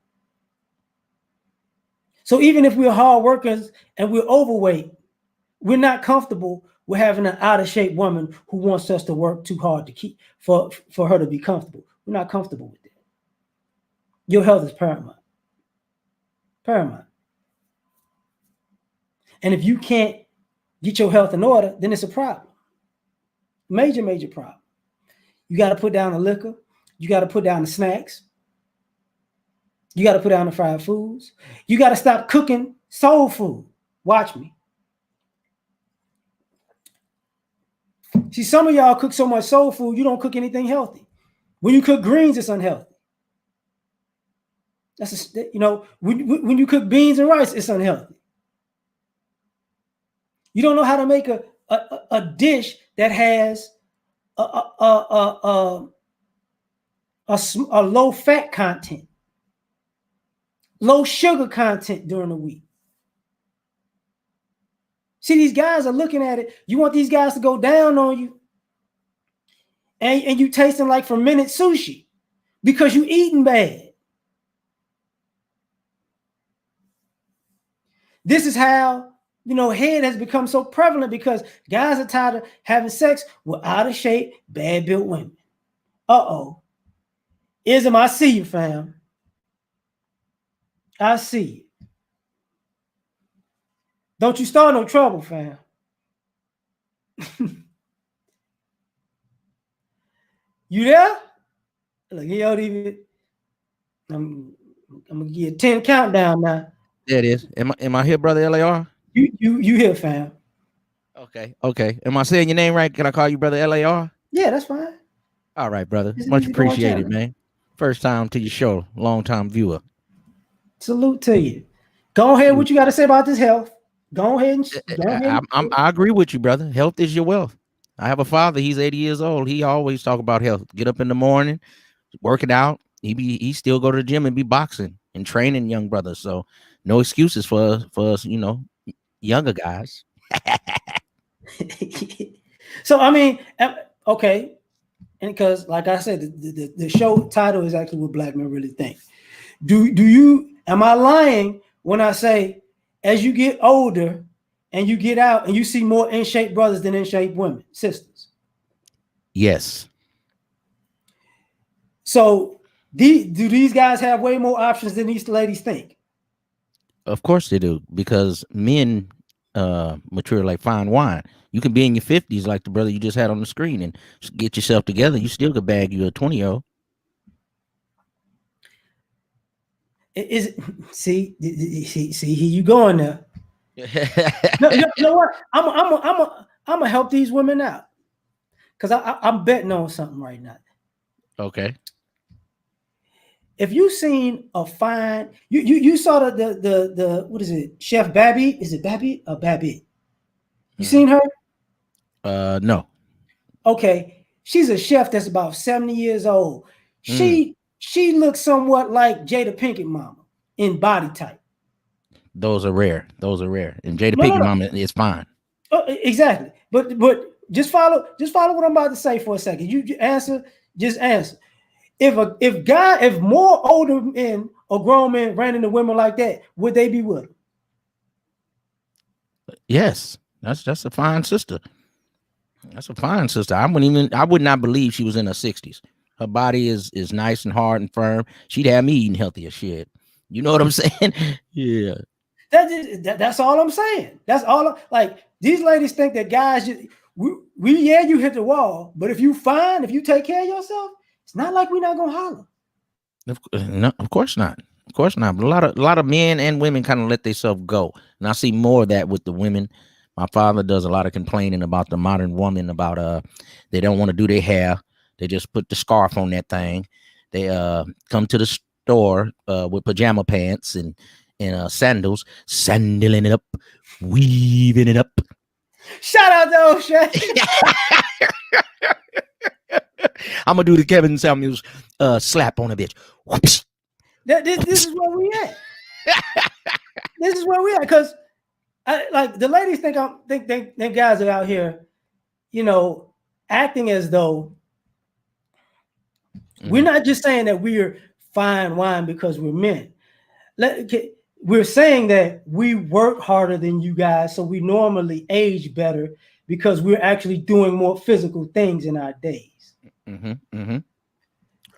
So even if we're hard workers and we're overweight, we're not comfortable with having an out of shape woman who wants us to work too hard to keep for her to be comfortable. We're not comfortable with that. Your health is paramount. Paramount. And if you can't get your health in order, then it's a problem. Major, major problem. You got to put down the liquor. You got to put down the snacks. You got to put down the fried foods. You got to stop cooking soul food. Watch me. See, some of y'all cook so much soul food, you don't cook anything healthy. When you cook greens, it's unhealthy. When you cook beans and rice, it's unhealthy. You don't know how to make a dish that has a low fat content, low sugar content during the week. See, these guys are looking at it. You want these guys to go down on you, and you tasting like fermented sushi because you eating bad. This is how, head has become so prevalent because guys are tired of having sex with out of shape, bad built women. Uh-oh. Ism, I see you, fam. I see you. Don't you start no trouble, fam. You there? Look, he don't even. I'm gonna give you a 10 countdown now. There it is. Am I here, brother L.A.R? You here, fam? Okay. Am I saying your name right? Can I call you brother L.A.R? Yeah, that's fine. All right, brother. It's Much easy going appreciated, channel. man. First time to your show, long time viewer. Salute to you. Go ahead. What you got to say about this health? Go ahead I agree with you, brother. Health is your wealth. I have a father. He's 80 years old. He always talk about health. Get up in the morning, working out. He still go to the gym and be boxing and training young brothers. So no excuses for us, younger guys. So I mean, okay, and because like I said, the show title is actually what black men really think. Am I lying when I say as you get older and you get out and you see more in shape brothers than in shape women, sisters? Yes. So do these guys have way more options than these ladies think? Of course they do, because men mature like fine wine. You can be in your 50s like the brother you just had on the screen and get yourself together. You still could bag you a 20-year-old. Is see, here you going there. No, you know what? I'm gonna help these women out because I'm betting on something right now. Okay. If you seen a fine, you saw the what is it, Chef Babby? Is it Babby or Babby? You Mhm. seen her? No. Okay, she's a chef that's about 70 years old. Mm. She looks somewhat like Jada Pinkett Mama in body type. Those are rare. Those are rare. And Jada No, no, Pinkett no. Mama is fine. Exactly. But just follow what I'm about to say for a second. You answer, just answer. If more older men or grown men ran into women like that, would they be with them? Yes. That's a fine sister. That's a fine sister. I would not believe she was in her 60s. Her body is nice and hard and firm. She'd have me eating healthy as shit. You know what I'm saying? Yeah. That's all I'm saying. That's all. Like these ladies think that guys, yeah, you hit the wall, but if you take care of yourself, it's not like we're not gonna holler. No, of course not. Of course not. But a lot of men and women kind of let themselves go, and I see more of that with the women. My father does a lot of complaining about the modern woman about they don't want to do their hair. They just put the scarf on that thing. They come to the store with pajama pants and sandals, sandaling it up, weaving it up. Shout out to O'Shea. I'm gonna do the Kevin Samuels slap on a bitch. Whoops. This is where we at. This is where we at because like the ladies think they guys are out here, acting as though we're not just saying that we're fine wine because we're men. We're saying that we work harder than you guys, so we normally age better because we're actually doing more physical things in our days.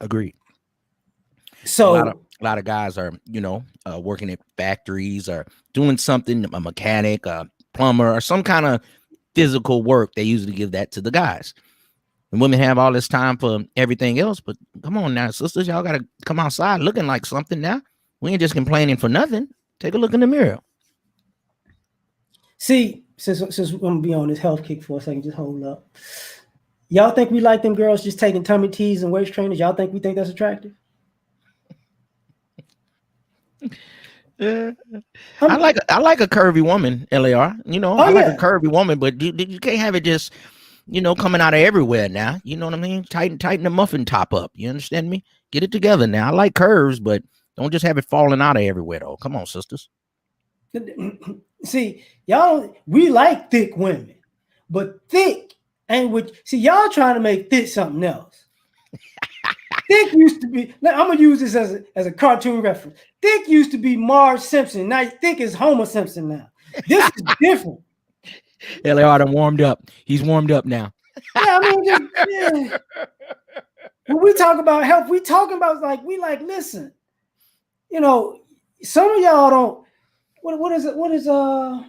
Agreed. So a lot of guys are, working at factories or doing something, a mechanic, a plumber, or some kind of physical work. They usually give that to the guys. And women have all this time for everything else. But come on now, sisters, y'all got to come outside looking like something now. We ain't just complaining for nothing. Take a look in the mirror. See, since I'm gonna be on this health kick for a second, just hold up. Y'all think we like them girls just taking tummy teas and waist trainers? Y'all think we think that's attractive? Yeah. I like a curvy woman, L.A.R. I like a curvy woman, but you can't have it just, coming out of everywhere now. You know what I mean? Tighten the muffin top up. You understand me? Get it together now. I like curves, but don't just have it falling out of everywhere though. Come on, sisters. See, we like thick women, but thick ain't what. See, y'all trying to make thick something else. Thick used to be. Now, I'm gonna use this as a cartoon reference. Thick used to be Marge Simpson. Now thick is Homer Simpson. Now this is different. L.A.R. done warmed up. He's warmed up now. Yeah, I mean, when we talk about health, we talking about listen. Some of y'all don't. What is it? What is that?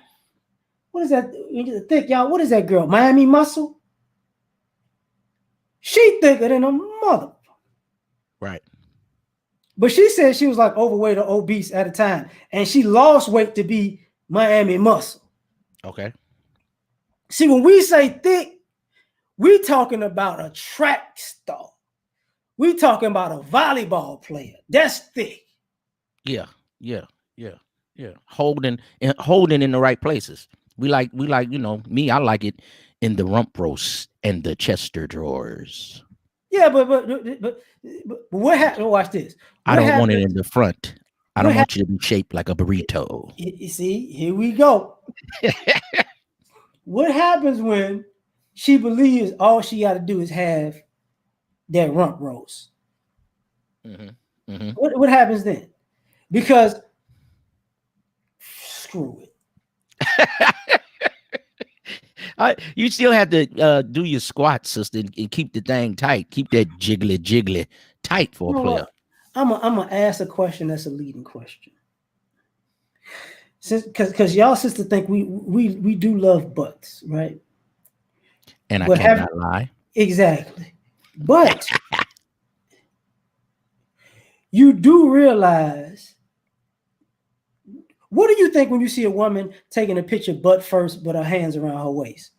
Thick, y'all. What is that girl? Miami Muscle. She thicker than a mother. Right. But she said she was like overweight or obese at a time, and she lost weight to be Miami Muscle. Okay. See, when we say thick, we talking about a track star. We talking about a volleyball player. That's thick. Yeah. Holding in the right places. We like, me, I like it in the rump roast and the Chester drawers. Yeah, but what happened? Watch this. I don't want it in the front. I don't want you to be shaped like a burrito. You see, here we go. What happens when she believes all she got to do is have that rump roast? What happens then? Because screw it. You still have to do your squats, sister, and keep the thing tight. Keep that jiggly tight for a player. I'm gonna ask a question that's a leading question. Because y'all sister think we do love butts, right? And I cannot lie. Exactly. But you do realize What do you think when you see a woman taking a picture butt first with her hands around her waist?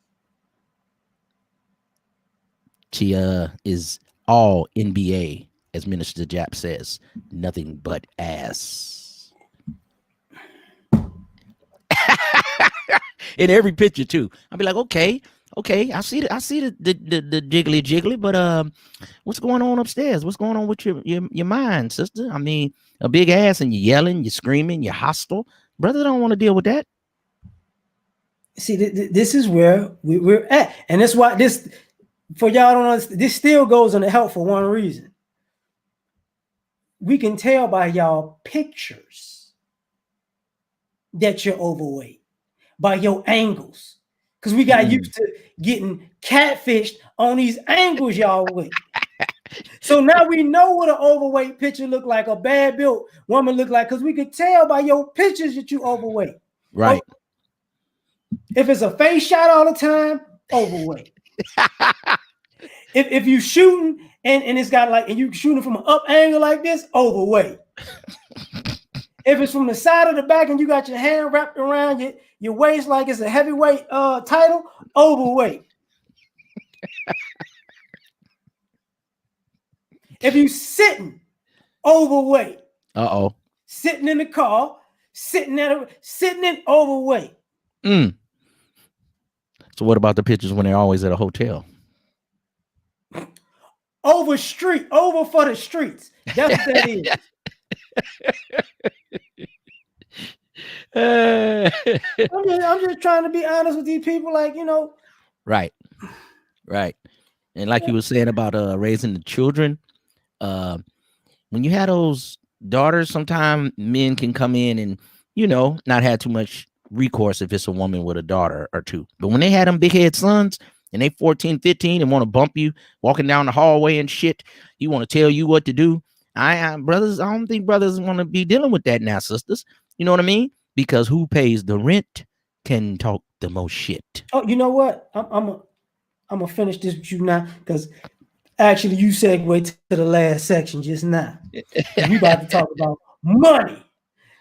She is all NBA, as Minister Jap says, nothing but ass. In every picture too. I'll be like, okay, I see the jiggly jiggly, but what's going on upstairs? What's going on with your mind, sister? I mean, a big ass and you're yelling, you're screaming, you're hostile. Brother don't want to deal with that. See, this is where we're at, and that's why this, for y'all don't understand, this still goes on the help for one reason. We can tell by y'all pictures that you're overweight, by your angles, because we got used to getting catfished on these angles y'all with. So now we know what an overweight picture look like, a bad built woman look like, because we could tell by your pictures that you overweight. Right. If it's a face shot all the time, overweight. if you shooting and it's got like, and you shooting from an up angle like this, overweight. If it's from the side of the back and you got your hand wrapped around your waist like it's a heavyweight title, overweight. If you sitting, overweight. Uh-oh. Sitting in the car, sitting in overweight. So what about the pictures when they're always at a hotel? Over for the streets. That's what that is. I'm just trying to be honest with these people, like, you know. Right. And like you were saying about raising the children, when you have those daughters, sometimes men can come in and, you know, not have too much recourse if it's a woman with a daughter or two. But when they had them big head sons and they 14, 15 and want to bump you walking down the hallway and shit, you want to tell you what to do. I don't think brothers want to be dealing with that now, sisters. You know what I mean? Because who pays the rent can talk the most shit. Oh, you know what? I'm gonna finish this with you now, because actually you segue to the last section just now. We about to talk about money.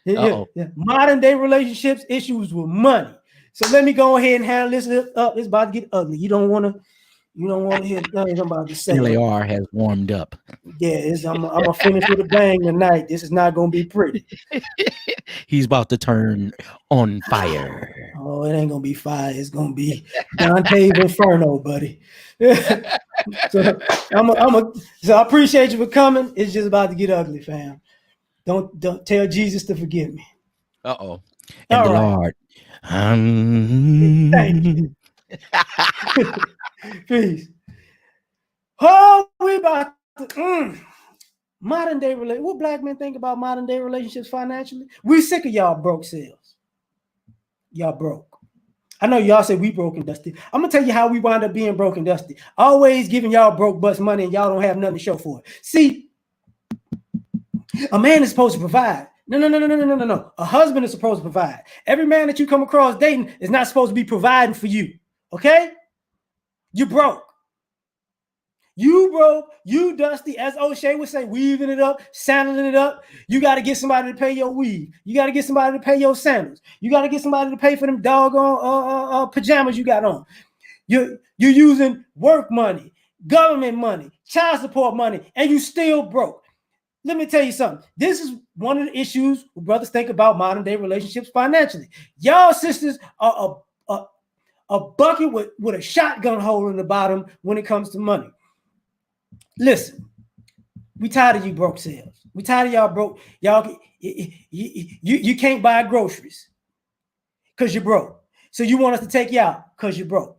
Yeah. Modern day relationships, issues with money. So let me go ahead and handle this up. It's about to get ugly. You don't want to hear nothing I'm about to say. L.A.R. has warmed up. Yeah, I'm gonna finish with a bang tonight. This is not gonna be pretty. He's about to turn on fire. Oh, it ain't gonna be fire. It's gonna be Dante's Inferno, buddy. So I appreciate you for coming. It's just about to get ugly, fam. Don't tell Jesus to forgive me. Uh-oh. And all the right. Lord. Thank you. Peace. Oh, we about to modern day relationship. What black men think about modern day relationships financially? We sick of y'all broke sales. Y'all broke. I know y'all say we broke and dusty. I'm gonna tell you how we wind up being broke and dusty. Always giving y'all broke bust money and y'all don't have nothing to show for it. See, a man is supposed to provide. No. A husband is supposed to provide. Every man that you come across dating is not supposed to be providing for you. Okay? You broke. You broke. You dusty, as O'Shea would say, weaving it up, sandling it up. You got to get somebody to pay your weave. You got to get somebody to pay your sandals. You got to get somebody to pay for them doggone pajamas you got on. You're using work money, government money, child support money, and you still broke. Let me tell you something. This is one of the issues brothers think about modern day relationships financially. Y'all sisters are a bucket with a shotgun hole in the bottom when it comes to money. Listen, we tired of you broke sales. We tired of y'all broke. Y'all, you can't buy groceries because you're broke. So you want us to take you out because you're broke.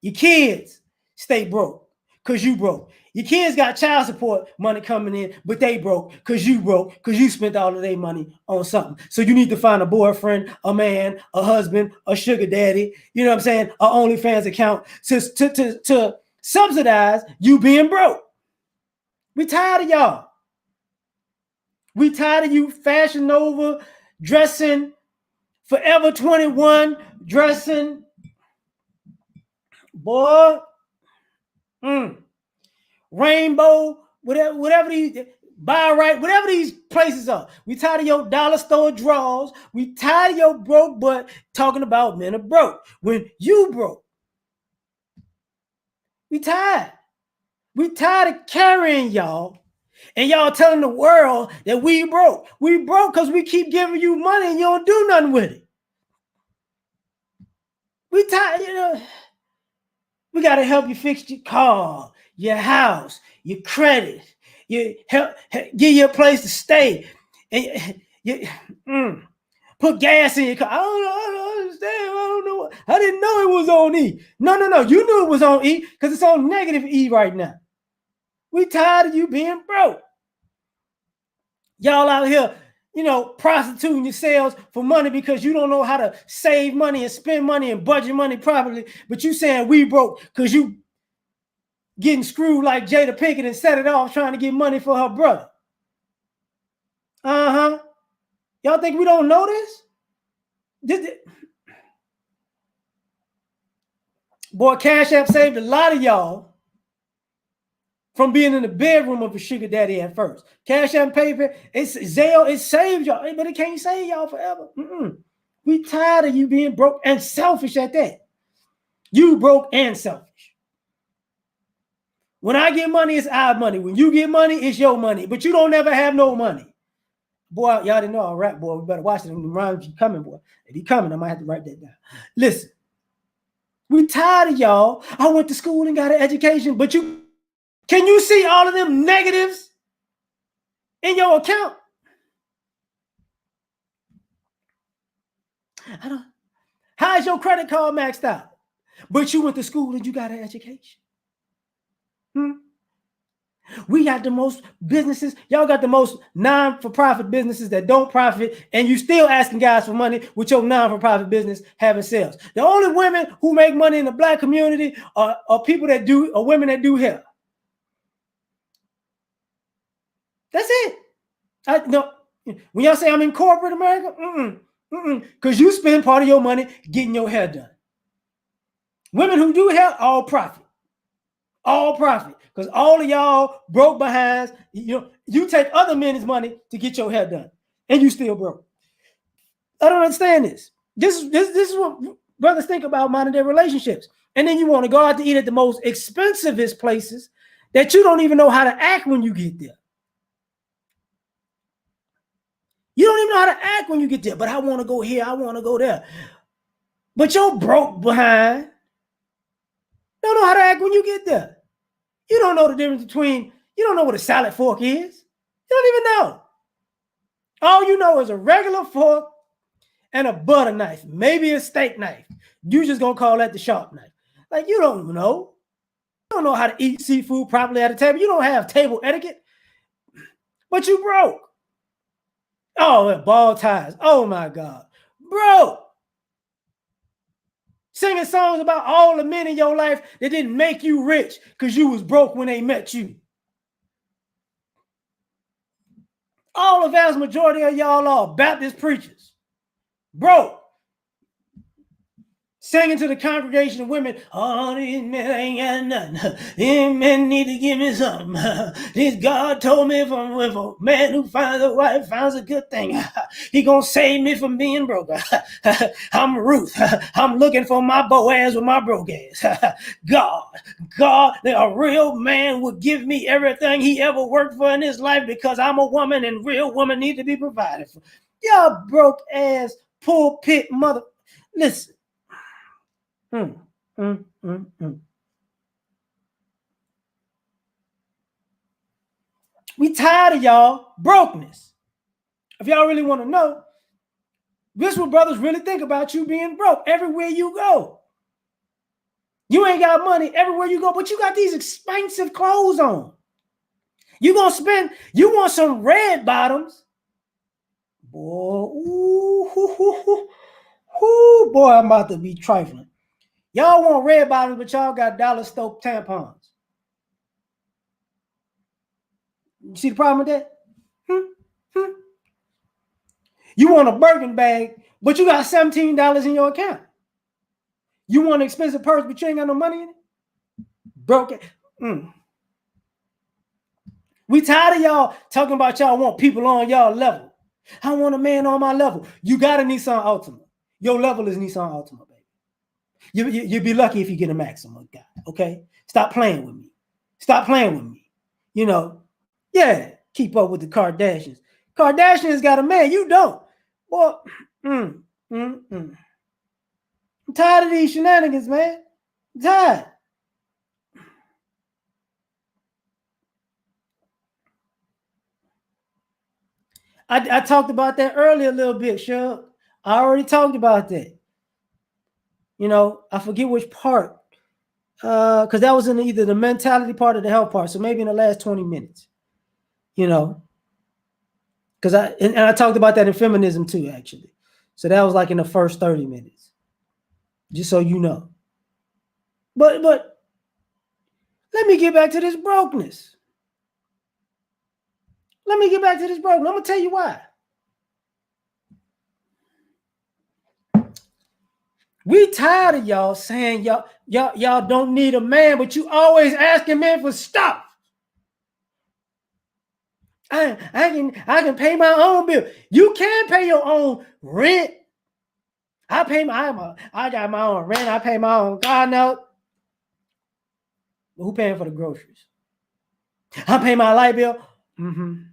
Your kids stay broke because you broke. Your kids got child support money coming in, but they broke because you spent all of their money on something. So you need to find a boyfriend, a man, a husband, a sugar daddy, you know what I'm saying, a OnlyFans account to subsidize you being broke. We tired of y'all. We tired of you Fashion Nova dressing, Forever 21 dressing. Boy. Rainbow, whatever these Buy right, whatever these places are. We tired of your dollar store draws. We tired of your broke butt talking about men are broke when you broke. We tired. We tired of carrying y'all. And y'all telling the world that we broke. We broke because we keep giving you money and you don't do nothing with it. We tired, we got to help you fix your car, your house, your credit, you help give you a place to stay. And put gas in your car. I don't understand. I don't know. I didn't know it was on E. No. You knew it was on E because it's on negative E right now. We tired of you being broke. Y'all out here, prostituting yourselves for money because you don't know how to save money and spend money and budget money properly. But you saying we broke because you getting screwed like Jada Pinkett and set it off trying to get money for her brother. Y'all think we don't know this? Boy, Cash App saved a lot of y'all from being in the bedroom of a sugar daddy at first. Cash App paper, it's Zelle, it saved y'all, but it can't save y'all forever. We tired of you being broke and selfish at that. You broke and selfish. When I get money, it's our money. When you get money, it's your money. But you don't ever have no money. Boy, y'all didn't know I rap, boy. We better watch it. The rhymes keep coming, boy. If he coming, I might have to write that down. Listen, we tired of y'all. I went to school and got an education, but can you see all of them negatives in your account? How's your credit card maxed out? But you went to school and you got an education. We got the most businesses. Y'all got the most non-for-profit businesses that don't profit, and you still asking guys for money with your non-for-profit business having sales. The only women who make money in the Black community are people that do, or women that do hair. That's it. When y'all say I'm in corporate America, because you spend part of your money getting your hair done. Women who do hair, all profit. All profit. Because all of y'all broke behinds. You take other men's money to get your hair done. And you still broke. I don't understand this. This is what brothers think about modern day relationships. And then you want to go out to eat at the most expensivest places that you don't even know how to act when you get there. You don't even know how to act when you get there. But I want to go here. I want to go there. But you're broke behind. Don't know how to act when you get there. You don't know the difference between, you don't know what a salad fork is. You don't even know. All you know is a regular fork and a butter knife, maybe a steak knife. You just gonna call that the sharp knife. Like, you don't know. You don't know how to eat seafood properly at a table. You don't have table etiquette. But you broke. Oh, ball ties. Oh my God. Bro. Singing songs about all the men in your life that didn't make you rich because you was broke when they met you. All the vast majority of y'all are Baptist preachers. Broke. Singing to the congregation of women, oh, these men ain't got nothing. These men need to give me something. This God told me if a man who finds a wife finds a good thing, he gonna save me from being broke. I'm Ruth. I'm looking for my Boaz with my broke ass. God, a real man would give me everything he ever worked for in his life because I'm a woman and real women need to be provided for. Y'all broke ass pulpit mother. Listen. We tired of y'all brokenness. If y'all really want to know, this is what brothers really think about you being broke everywhere you go. You ain't got money everywhere you go, but you got these expensive clothes on. You gonna spend, you want some red bottoms. Boy, boy, I'm about to be trifling. Y'all want red bottoms, but y'all got dollar store tampons. You see the problem with that? You want a Birkin bag, but you got $17 in your account. You want an expensive purse, but you ain't got no money in it? Broke it. We tired of y'all talking about y'all want people on y'all level. I want a man on my level. You got a Nissan Altima. Your level is Nissan Altima, baby. You'd be lucky if you get a Maxima guy, okay? Stop playing with me. Stop playing with me. You know, yeah, keep up with the Kardashians. Kardashians got a man. You don't. Well, I'm tired of these shenanigans, man. I'm tired. I talked about that earlier a little bit, Shug. I already talked about that. You know, I forget which part, because that was in either the mentality part or the health part. So maybe in the last 20 minutes, you know, because I talked about that in feminism too, actually. So that was like in the first 30 minutes, just so you know. But let me get back to this brokenness. I'm gonna tell you why. We tired of y'all saying y'all don't need a man, but you always asking men for stuff. I can pay my own bill. You can pay your own rent. I got my own rent. I pay my own car note. But who paying for the groceries? I pay my light bill. Mm-hmm.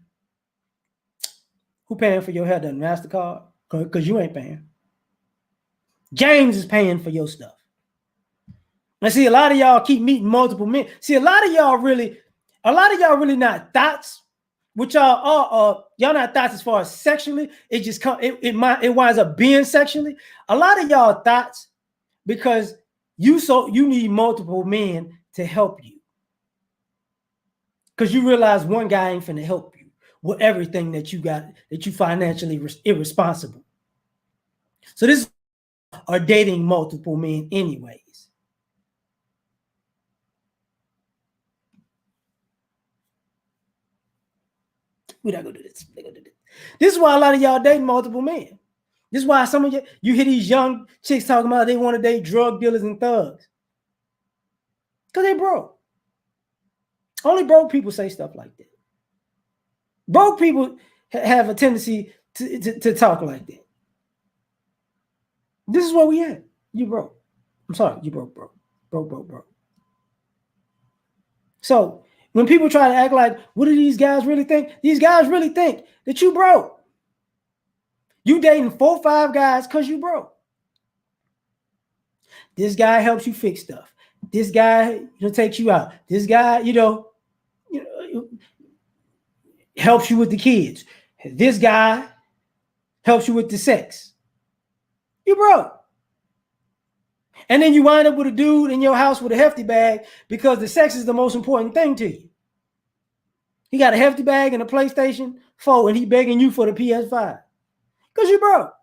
Who paying for your hair done? MasterCard? Because you ain't paying. James is paying for your stuff. And see, a lot of y'all keep meeting multiple men. See, a lot of y'all really not thoughts. Which y'all not thoughts as far as sexually. It just it winds up being sexually. A lot of y'all thoughts because you need multiple men to help you. Because you realize one guy ain't finna help you with everything that you got, that you financially irresponsible. So this are dating multiple men anyways. We're not gonna do this. This is why a lot of y'all dating multiple men. This is why some of you hear these young chicks talking about they want to date drug dealers and thugs. Because they broke. Only broke people say stuff like that. Broke people have a tendency to talk like that. This is where we at. You broke. I'm sorry, you broke. So when people try to act like, what do these guys really think? These guys really think that you broke. You dating 4 or 5 guys because you broke. This guy helps you fix stuff. This guy, takes you out. This guy, helps you with the kids. This guy helps you with the sex. You broke. And then you wind up with a dude in your house with a hefty bag because the sex is the most important thing to you. He got a hefty bag and a PlayStation 4 and he begging you for the PS5 because you broke.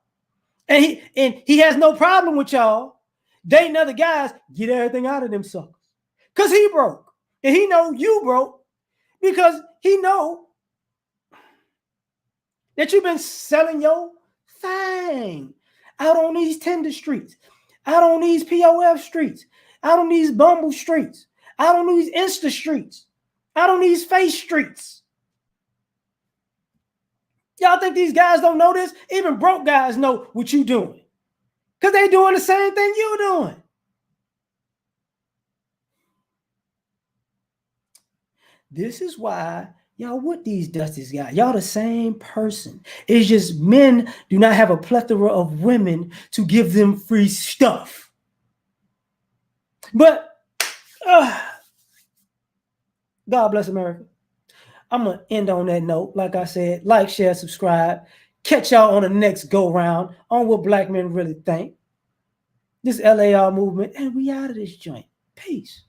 And he has no problem with y'all dating other guys, get everything out of them suckers. Because he broke. And he know you broke because he know that you've been selling your thing out on these Tinder streets, out on these POF streets, out on these Bumble streets, out on these Insta streets, out on these Face streets. Y'all think these guys don't know this? Even broke guys know what you doing. Because they doing the same thing you doing. This is why y'all with these Dusties guys. Y'all the same person. It's just men do not have a plethora of women to give them free stuff. But God bless America. I'm going to end on that note. Like I said, like, share, subscribe. Catch y'all on the next go round on what black men really think. This L.A.R movement. And we out of this joint. Peace.